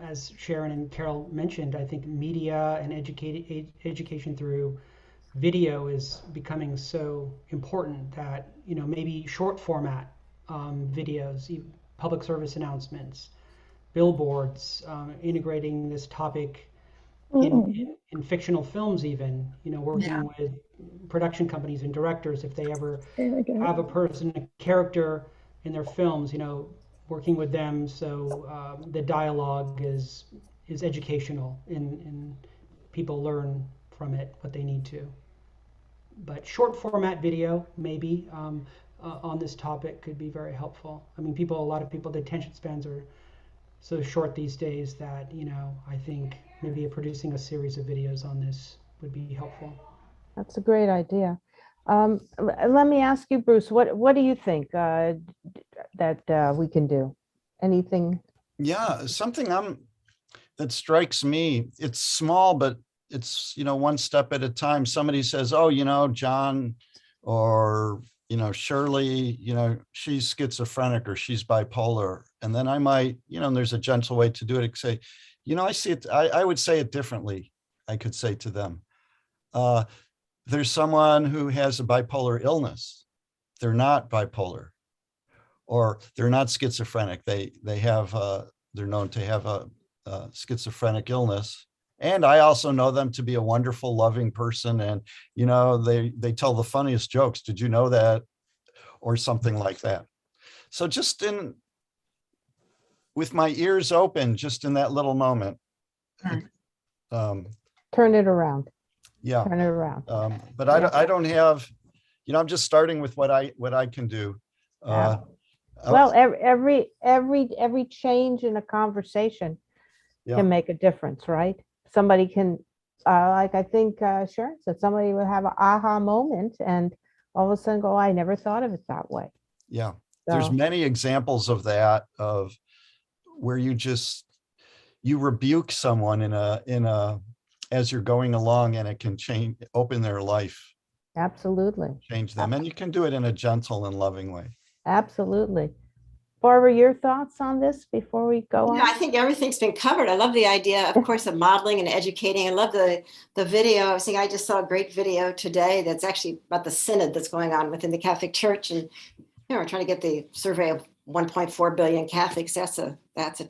as Sharon and Carol mentioned, I think media and education through video is becoming so important that, maybe short format videos, public service announcements, billboards, integrating this topic in fictional films, even, working with production companies and directors, if they ever have a character in their films, working with them so the dialogue is educational and people learn from it what they need to. But short format video, maybe, on this topic could be very helpful. I mean, a lot of people, the attention spans are so short these days that, I think maybe producing a series of videos on this would be helpful. That's a great idea. Let me ask you, Bruce, what do you think that we can do? Anything? Yeah, something that strikes me, it's small, but it's, one step at a time. Somebody says, oh, John or, Shirley, she's schizophrenic or she's bipolar. And then I might, and there's a gentle way to do it. Say, I see it. I would say it differently. I could say to them, there's someone who has a bipolar illness. They're not bipolar. or they're not schizophrenic. They have they're known to have a schizophrenic illness. And I also know them to be a wonderful, loving person. And, you know, they tell the funniest jokes. Did you know that? Or something like that. So just with my ears open, just in that little moment. Turn it around. Yeah. Turn it around. But I don't have, you know, I'm just starting with what I can do. Well, every change in a conversation can make a difference, right? Somebody can, like I think Sharon said, somebody will have an aha moment and all of a sudden go, I never thought of it that way. Yeah, So, there's many examples of that, of where you rebuke someone as you're going along, and it can open their life. Absolutely. Change them. And you can do it in a gentle and loving way. Absolutely. Barbara, your thoughts on this before we go on? Yeah, I think everything's been covered. I love the idea, of course, of modeling and educating. I love the video. I just saw a great video today that's actually about the synod that's going on within the Catholic Church. And, you know, we're trying to get the survey of 1.4 billion Catholics. That's a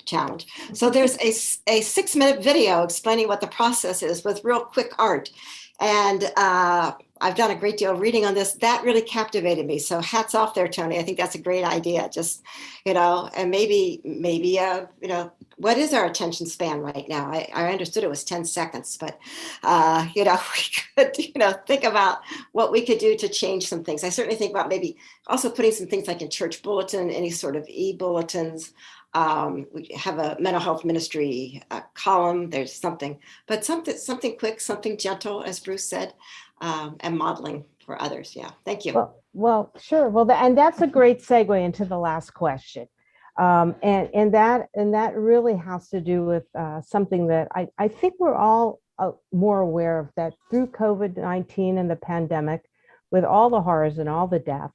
challenge. So there's a 6-minute video explaining what the process is with real quick art. And I've done a great deal of reading on this. That really captivated me. So hats off there, Tony. I think that's a great idea. Just, you know, and maybe, you know, what is our attention span right now? I understood it was 10 seconds, but, you know, we could, you know, think about what we could do to change some things. I certainly think about maybe also putting some things like in church bulletin, any sort of e-bulletins. We have a mental health ministry column. There's something, but something quick, something gentle, as Bruce said, and modeling for others. Yeah, thank you. Well, sure. Well, and that's a great segue into the last question, and that really has to do with something that I think we're all more aware of, that through COVID-19 and the pandemic, with all the horrors and all the death.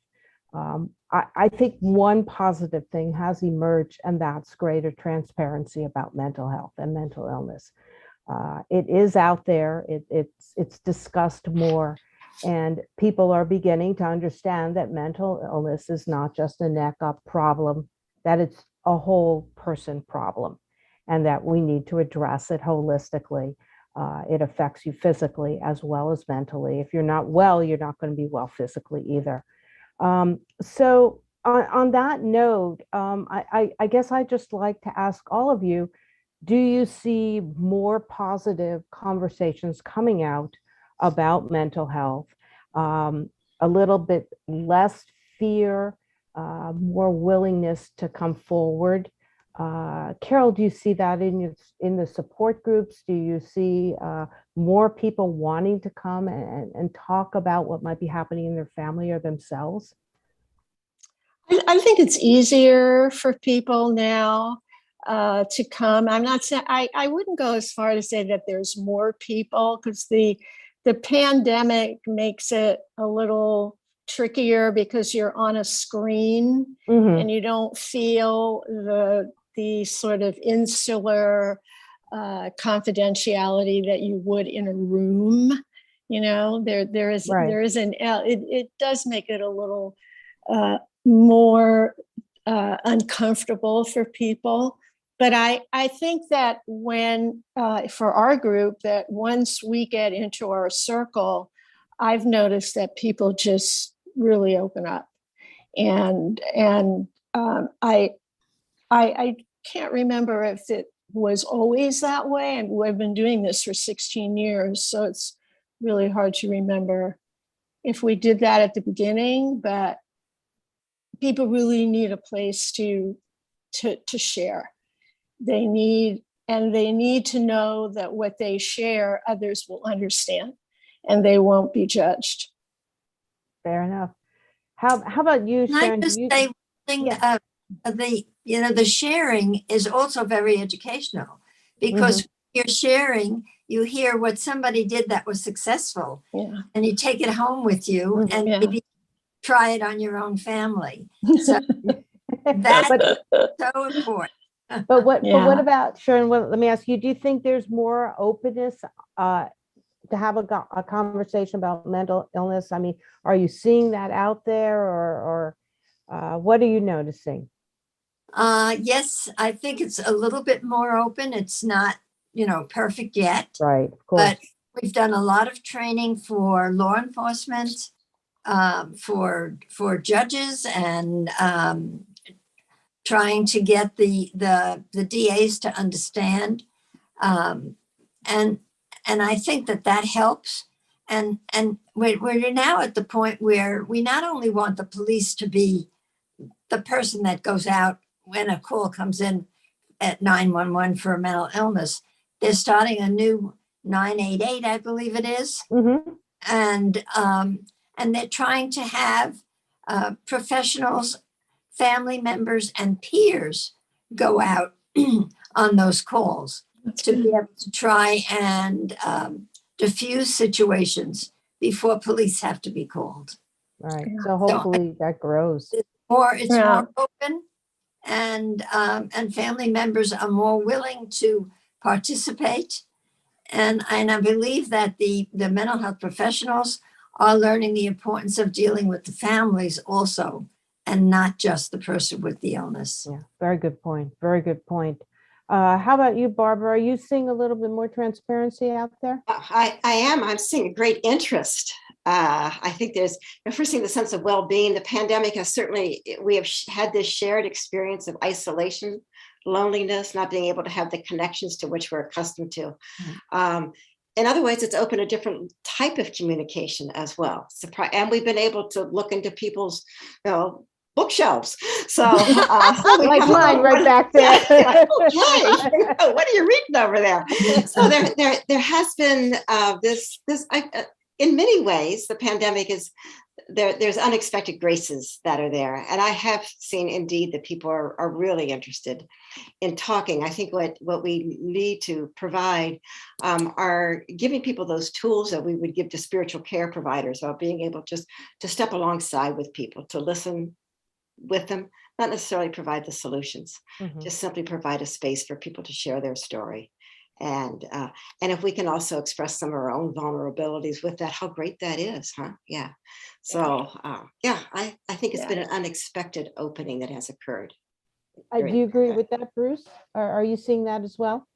I think one positive thing has emerged, and that's greater transparency about mental health and mental illness. It is out there, it's discussed more, and people are beginning to understand that mental illness is not just a neck up problem, that it's a whole person problem, and that we need to address it holistically. It affects you physically as well as mentally. If you're not well, you're not going to be well physically either. So on that note, I guess I'd just like to ask all of you, do you see more positive conversations coming out about mental health? A little bit less fear, more willingness to come forward? Carol, do you see that in the support groups? Do you see more people wanting to come and talk about what might be happening in their family or themselves? I think it's easier for people now to come. I'm not saying, I wouldn't go as far to say that there's more people, because the pandemic makes it a little trickier because you're on a screen and you don't feel the sort of insular confidentiality that you would in a room. You know, there is it does make it a little more uncomfortable for people. But I think that when, for our group, that once we get into our circle, I've noticed that people just really open up. And I can't remember if it was always that way. And we've been doing this for 16 years. So it's really hard to remember if we did that at the beginning, but people really need a place to share. They need to know that what they share, others will understand and they won't be judged. Fair enough. How about you, Sharon? Can I just say one thing? The sharing is also very educational, because you're sharing, you hear what somebody did that was successful, and you take it home with you and maybe try it on your own family. So that's so important. But what about, Sharon, let me ask you, do you think there's more openness to have a conversation about mental illness? I mean, are you seeing that out there, or What are you noticing? Yes, I think it's a little bit more open. It's not, perfect yet. Right, of course. But we've done a lot of training for law enforcement, for judges, and trying to get the DAs to understand, and I think that helps. And we're now at the point where we not only want the police to be the person that goes out when a call comes in at 911 for a mental illness. They're starting a new 988, I believe it is. Mm-hmm. And they're trying to have professionals, family members, and peers go out on those calls to be able to try and diffuse situations before police have to be called. Right. So hopefully that grows. It's more open, and family members are more willing to participate. And I believe that the mental health professionals are learning the importance of dealing with the families also, and not just the person with the illness. Yeah, very good point. Very good point. How about you, Barbara? Are you seeing a little bit more transparency out there? I am. I'm seeing a great interest. I think there's, first thing, the sense of well-being. The pandemic has certainly, we have had this shared experience of isolation, loneliness, not being able to have the connections to which we're accustomed to. In other ways, it's opened a different type of communication as well. And we've been able to look into people's, bookshelves. So like mine right back there. Like, okay, what are you reading over there? So there has been this in many ways, the pandemic is there's unexpected graces that are there. And I have seen indeed that people are really interested in talking. I think what we need to provide are giving people those tools that we would give to spiritual care providers, about being able just to step alongside with people, to listen with them, not necessarily provide the solutions, just simply provide a space for people to share their story. And if we can also express some of our own vulnerabilities with that, how great that is, huh? Yeah. So I think it's been an unexpected opening that has occurred. Do you agree with that, Bruce? Or are you seeing that as well?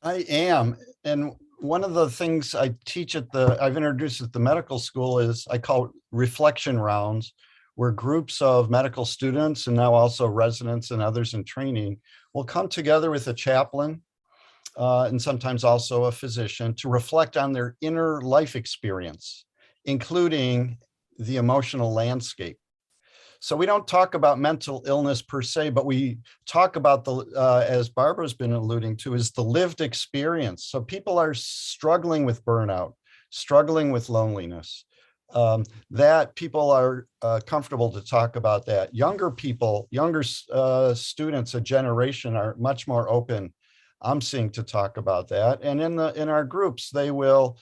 I am. And one of the things I teach I've introduced at the medical school is I call reflection rounds, where groups of medical students and now also residents and others in training will come together with a chaplain and sometimes also a physician to reflect on their inner life experience, including the emotional landscape. So we don't talk about mental illness per se, but we talk about as Barbara's been alluding to, is the lived experience. So people are struggling with burnout, struggling with loneliness. That people are comfortable to talk about that. Younger people, students, a generation are much more open, I'm seeing, to talk about that. And in our groups, they will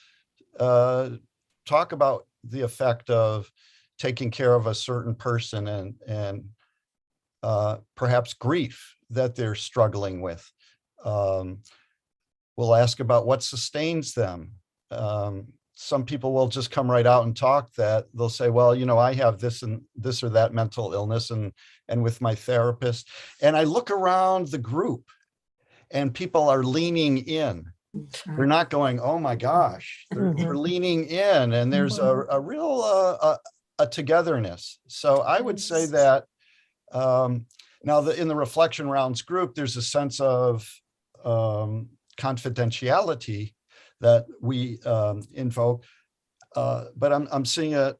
talk about the effect of taking care of a certain person and perhaps grief that they're struggling with. We'll ask about what sustains them. Some people will just come right out and talk that they'll say, well, I have this and this or that mental illness and with my therapist. And I look around the group and people are leaning in. They're not going, oh my gosh, they're leaning in, and there's a real a togetherness. So I would say that now in the reflection rounds group, there's a sense of confidentiality that we invoke, but I'm seeing it.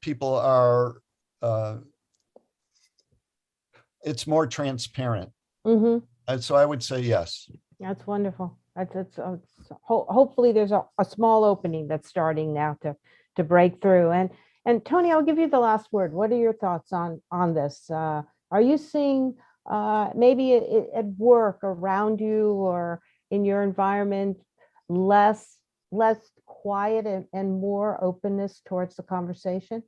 People are. It's more transparent, and so I would say yes. That's wonderful. Hopefully there's a small opening that's starting now to break through. And Tony, I'll give you the last word. What are your thoughts on this? Are you seeing maybe at work around you or in your environment less quiet and more openness towards the conversation?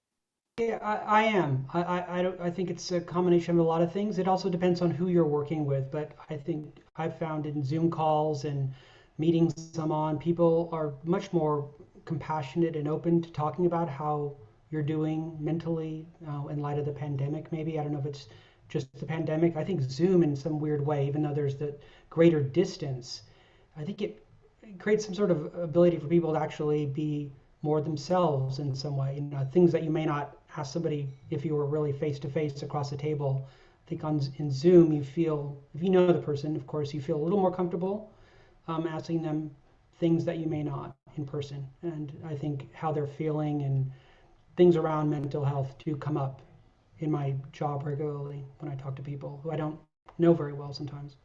Yeah, I am. I think it's a combination of a lot of things. It also depends on who you're working with, but I think I've found in Zoom calls and meetings I'm on, people are much more compassionate and open to talking about how you're doing mentally in light of the pandemic. Maybe I don't know if it's just the pandemic. I think Zoom in some weird way, even though there's the greater distance, I think it creates some sort of ability for people to actually be more themselves in some way. Things that you may not ask somebody if you were really face to face across the table. I think in Zoom you feel, if you know the person, of course, you feel a little more comfortable asking them things that you may not in person. And I think how they're feeling and things around mental health do come up in my job regularly when I talk to people who I don't know very well sometimes.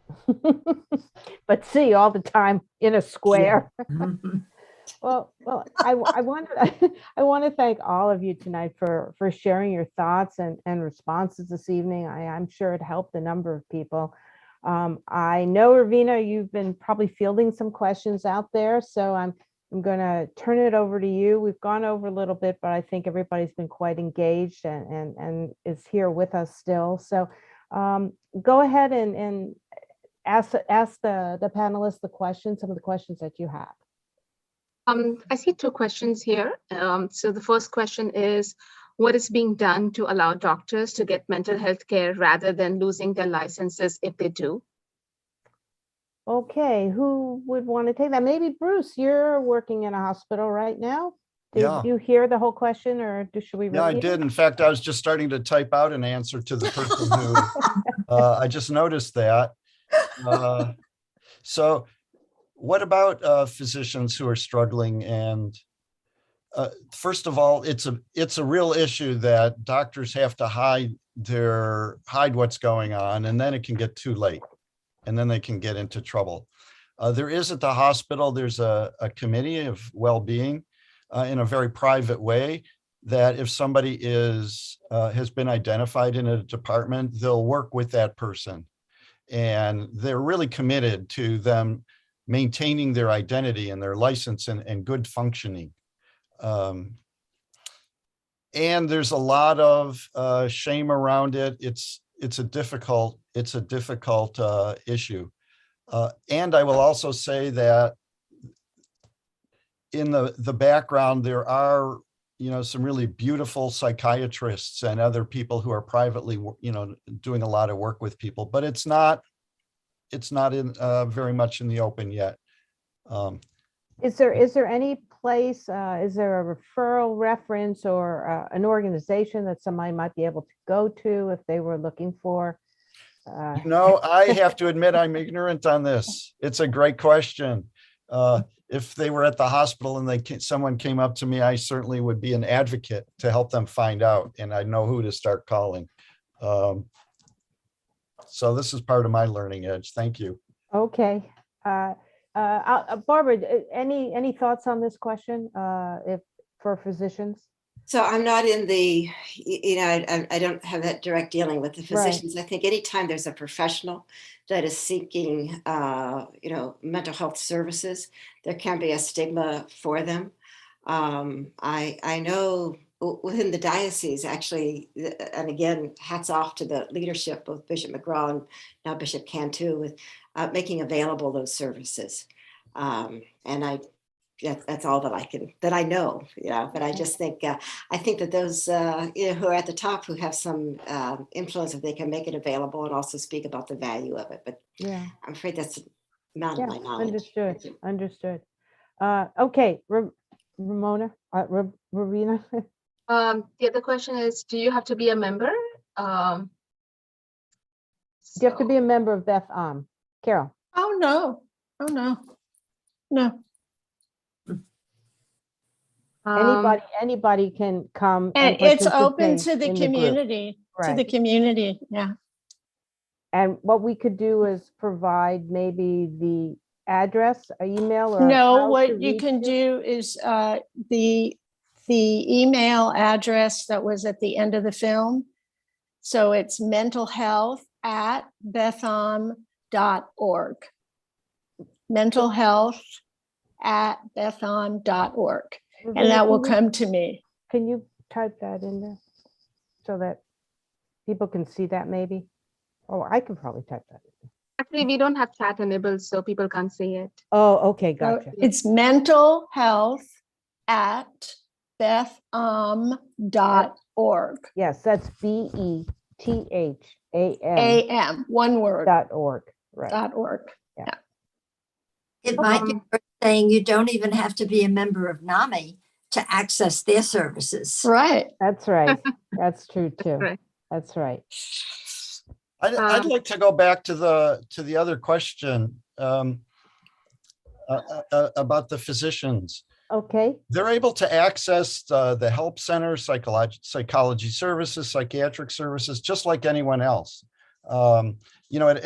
But see all the time in a square. Yeah. Well, I want to thank all of you tonight for sharing your thoughts and responses this evening. I'm sure it helped a number of people. I know, Ravina, you've been probably fielding some questions out there, so I'm going to turn it over to you. We've gone over a little bit, but I think everybody's been quite engaged and is here with us still. So go ahead and ask the panelists some of the questions that you have. I see two questions here. So the first question is, what is being done to allow doctors to get mental health care rather than losing their licenses if they do? Okay, who would want to take that? Maybe Bruce, you're working in a hospital right now. Did you hear the whole question, or should we? Yeah, I did. In fact, I was just starting to type out an answer to the person who I just noticed that. So what about physicians who are struggling? And first of all, it's a real issue that doctors have to hide what's going on, and then it can get too late, and then they can get into trouble. There is at the hospital, there's a committee of well-being in a very private way, that if somebody has been identified in a department, they'll work with that person. And they're really committed to them maintaining their identity and their license and good functioning. And there's a lot of shame around it. It's a difficult issue. And I will also say that in the background, there are, some really beautiful psychiatrists and other people who are privately, doing a lot of work with people, but it's not in very much in the open yet. Is there any place, is there a referral reference or an organization that somebody might be able to go to if they were looking for? I have to admit I'm ignorant on this. It's a great question. If they were at the hospital and someone came up to me, I certainly would be an advocate to help them find out, and I know who to start calling. So this is part of my learning edge. Thank you. Okay. Barbara, any thoughts on this question for physicians? So I'm not in the, I don't have that direct dealing with the physicians. Right. I think anytime there's a professional that is seeking, mental health services, there can be a stigma for them. I know within the diocese, actually, and again, hats off to the leadership of Bishop McGraw and now Bishop Cantu with making available those services. And that's all that I know, but I just think, I think that those, who are at the top, who have some influence, if they can make it available and also speak about the value of it. But yeah, I'm afraid that's not in my knowledge. Understood. Okay, Ramona, Ravina. The other question is, do you have to be a member? Do you have to be a member of Beth Am? Carol? Oh, no. Anybody can come, and it's open to the community. Right. To the community, yeah. And what we could do is provide maybe the address, an email, or no. What you can do is the email address that was at the end of the film. So it's mentalhealth@betham.org. mentalhealth@betham.org. And that will come to me. Can you type that in there so that people can see that maybe? Oh, I can probably type that in there. Actually, we don't have chat enabled, so people can't see it. Oh, okay, gotcha. It's mentalhealth@ betham.org. Yes, that's BETHAM. AM, one word. .org. Right. .org. Yeah. It might be worth saying you don't even have to be a member of NAMI to access their services. Right. That's right. That's true too. Right. That's right. I'd like to go back to the other question about the physicians. Okay. They're able to access the help center, psychology services, psychiatric services, just like anyone else. You know, at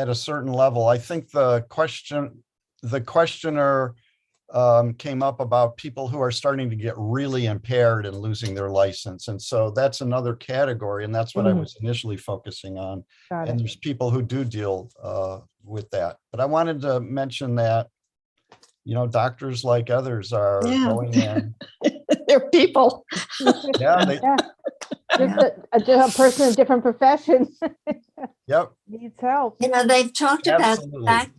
a certain level. I think the questioner came up about people who are starting to get really impaired and losing their license. And so that's another category. And that's what I was initially focusing on. And there's people who do deal with that. But I wanted to mention that, you know, doctors like others are going in. They're people. Just a person in a different profession. Yep. Needs help. You know, they've talked about the Absolutely. fact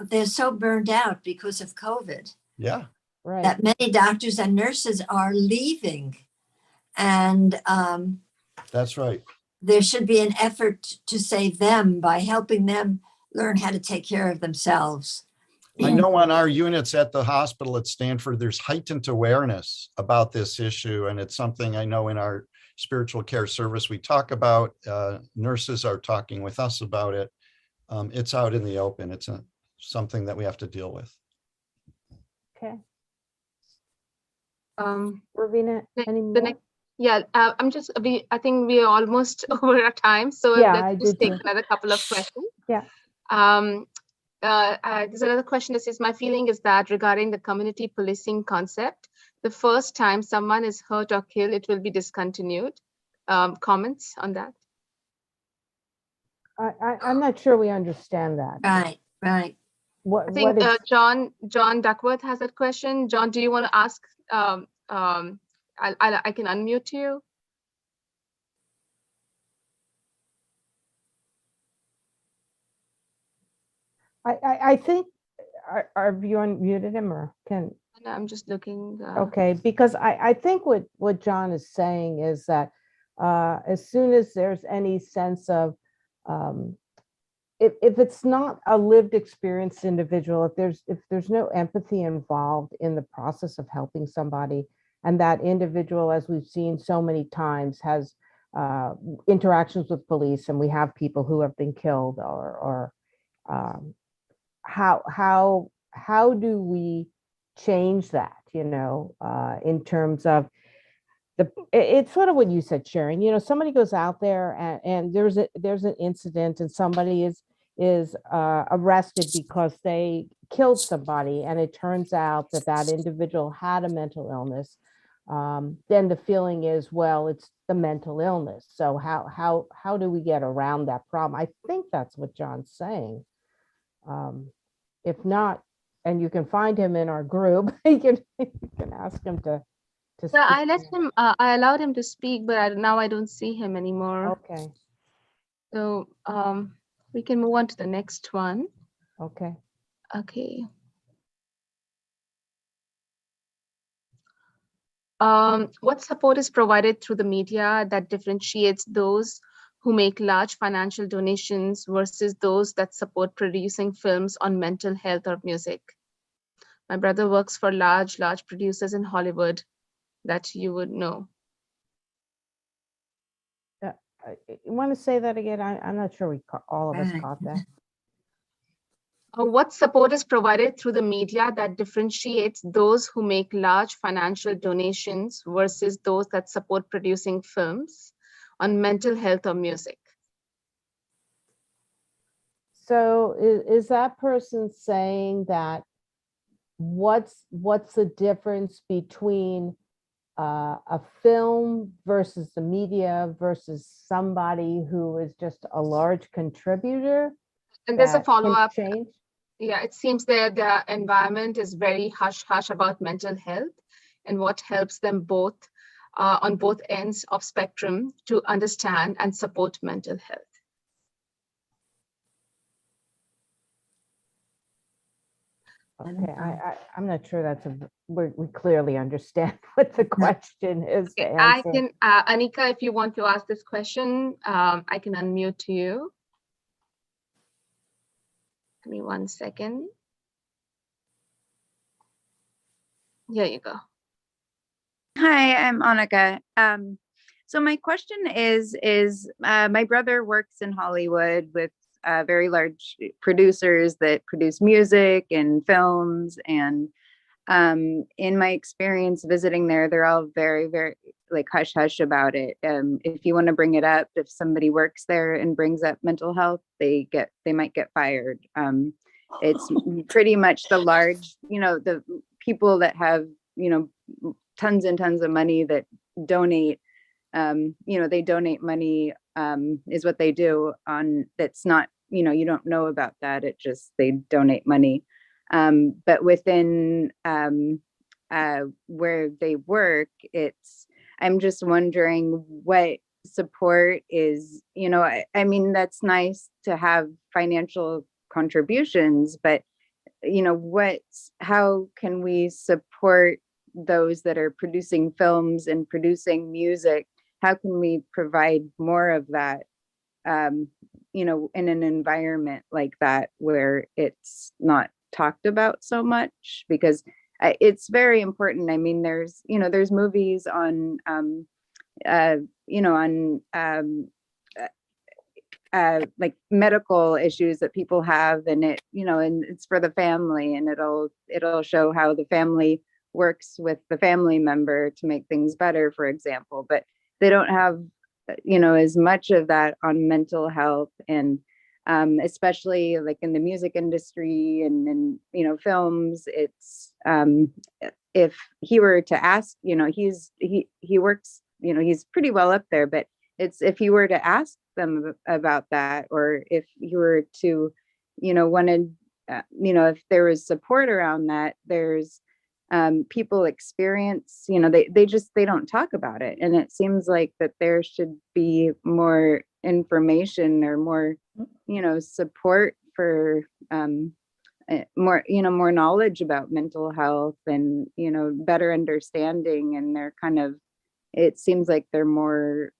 they're so burned out because of COVID. Yeah. Right. That many doctors and nurses are leaving. And that's right. There should be an effort to save them by helping them learn how to take care of themselves. I know on our units at the hospital at Stanford, there's heightened awareness about this issue. And it's something I know in our spiritual care service we talk about. Nurses are talking with us about it. It's out in the open. It's something that we have to deal with. Okay. Ravina, any more? I think we are almost over our time. So let's just take another couple of questions. Yeah. There's another question that says, my feeling is that regarding the community policing concept, the first time someone is hurt or killed, it will be discontinued. Comments on that? I'm not sure we understand that. Right. I think John Duckworth has that question. John, do you want to ask? I can unmute you. I think, have you unmuted him or can? No, I'm just looking. Okay, because I think what John is saying is that as soon as there's any sense of, if it's not a lived experience individual, if there's no empathy involved in the process of helping somebody, and that individual, as we've seen so many times, has interactions with police, and we have people who have been killed, or how do we change that, you know, in terms of it's sort of what you said, Sharon, you know, somebody goes out there and there's an incident and somebody is arrested because they killed somebody, and it turns out that individual had a mental illness. Then the feeling is, well, it's the mental illness. So how do we get around that problem? I think that's what John's saying. If not, and you can find him in our group, you can ask him to So I let him. I allowed him to speak, but now I don't see him anymore. Okay. So we can move on to the next one. Okay. Okay. What support is provided through the media that differentiates those who make large financial donations versus those that support producing films on mental health or music? My brother works for large producers in Hollywood that you would know. You want to say that again? I'm not sure all of us caught that. What support is provided through the media that differentiates those who make large financial donations versus those that support producing films on mental health or music? So is that person saying that what's the difference between a film versus the media versus somebody who is just a large contributor? And there's a follow-up. Change? Yeah, it seems that the environment is very hush-hush about mental health and what helps them both on both ends of spectrum to understand and support mental health. Okay, I'm not sure we clearly understand what the question is to I answer. can, Anika, if you want to ask this question, I can unmute you. Give me 1 second. Here you go. Hi, I'm Annika. So my question is my brother works in Hollywood with very large producers that produce music and films, and in my experience visiting there, they're all very, very like hush hush about it. If you want to bring it up, if somebody works there and brings up mental health, they might get fired. It's pretty much the large, the people that have, tons and tons of money that donate, they donate money, is what they do on, that's not, you don't know about that. It just, they donate money. But within where they work, I'm just wondering what support is, I mean, that's nice to have financial contributions, but, how can we support those that are producing films and producing music? How can we provide more of that, in an environment like that where it's not talked about so much? Because it's very important. I mean, there's movies on, like medical issues that people have, and and it's for the family, and it'll show how the family works with the family member to make things better, for example. But they don't have, as much of that on mental health, and especially like in the music industry and films. It's if he were to ask, he works, he's pretty well up there, but it's if you were to ask them about that, or if you were to, wanted, if there was support around that, there's people experience, they don't talk about it. And it seems like that there should be more information or more, support for more knowledge about mental health, and, better understanding. And they're kind of, it seems like they're more,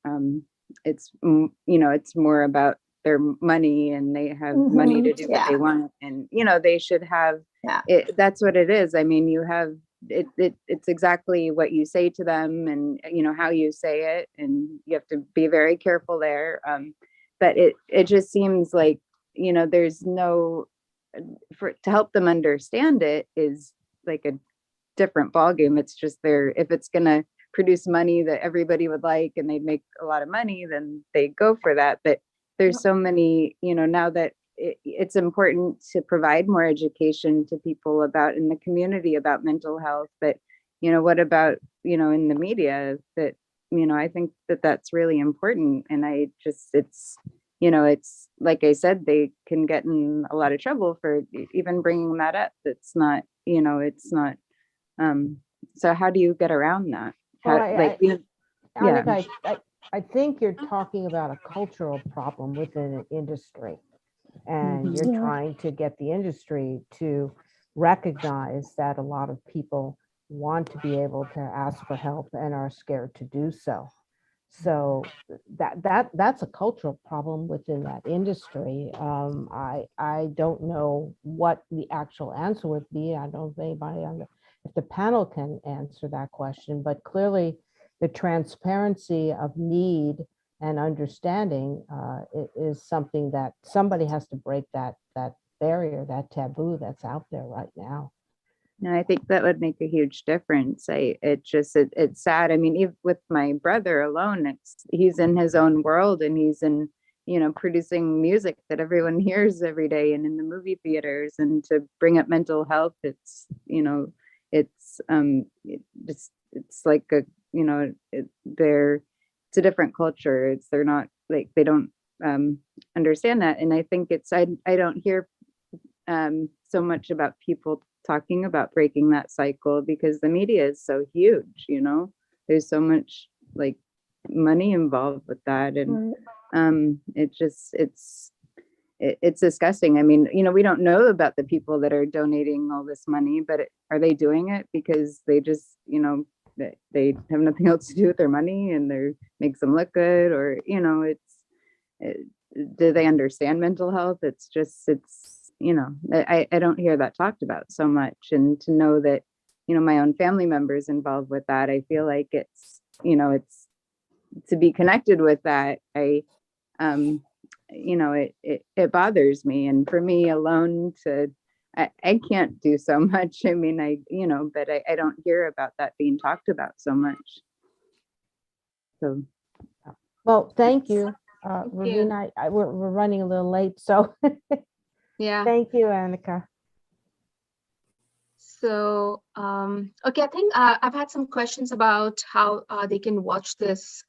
it's more about their money, and they have money to do what they want, and they should have it. That's what it is. I mean, you have it's exactly what you say to them, and how you say it, and you have to be very careful there. But it just seems like there's no, to help them understand it is like a different ballgame. It's just if it's gonna produce money that everybody would like and they'd make a lot of money, then they go for that. But there's so many, now that it's important to provide more education to people about, in the community, about mental health. But what about in the media? That I think that that's really important. And it's like I said, they can get in a lot of trouble for even bringing that up. It's not, it's not. So how do you get around that? Annika, I think you're talking about a cultural problem within an industry, and you're trying to get the industry to recognize that a lot of people want to be able to ask for help and are scared to do so. So that's a cultural problem within that industry. I don't know what the actual answer would be. I don't know if anybody if the panel can answer that question, but clearly the transparency of need and understanding is something that somebody has to break, that barrier, that taboo that's out there right now. And I think that would make a huge difference. It's sad. I mean, even with my brother alone, he's in his own world, and he's in, producing music that everyone hears every day, and in the movie theaters. And to bring up mental health, it's like a, it's a different culture. They're not like, they don't understand that. And I think I don't hear so much about people talking about breaking that cycle, because the media is so huge. There's so much like money involved with that, and it's disgusting. I mean, we don't know about the people that are donating all this money, but are they doing it because they just, they have nothing else to do with their money and makes them look good, or, do they understand mental health? It's I don't hear that talked about so much. And to know that, my own family members involved with that, I feel like it's to be connected with that. It bothers me. And for me alone I can't do so much. I mean, but I don't hear about that being talked about so much. So. Well, thank you. Ravina, we're running a little late, so yeah. Thank you, Annika. So, okay, I think I've had some questions about how they can watch this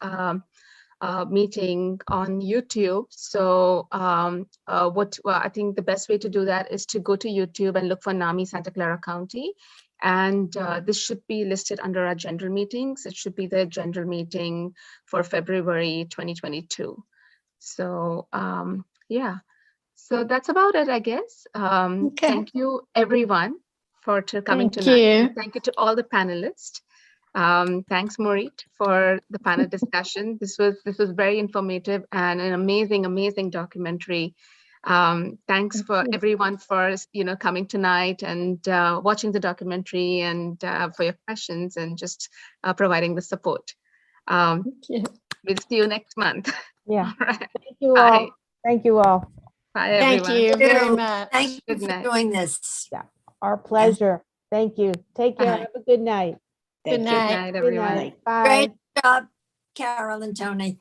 meeting on YouTube. So I think the best way to do that is to go to YouTube and look for NAMI Santa Clara County. And this should be listed under our general meetings. It should be the general meeting for February 2022. So yeah, so that's about it, I guess. Okay. Thank you, everyone, for coming Thank tonight. you. And thank you to all the panelists. Thanks, Morit, for the panel discussion. This was very informative and an amazing documentary. Thanks for everyone for coming tonight and watching the documentary, and for your questions and just providing the support. We'll see you next month. Yeah. All right. Thank you Bye. all. Thank you all. Bye, everyone. Thank you very much. Thank you Good for night. doing this. Yeah, our pleasure. Thank you. Take care. Have a good night. Good night. Good night, everyone. Good night. Bye. Great job, Carol and Tony.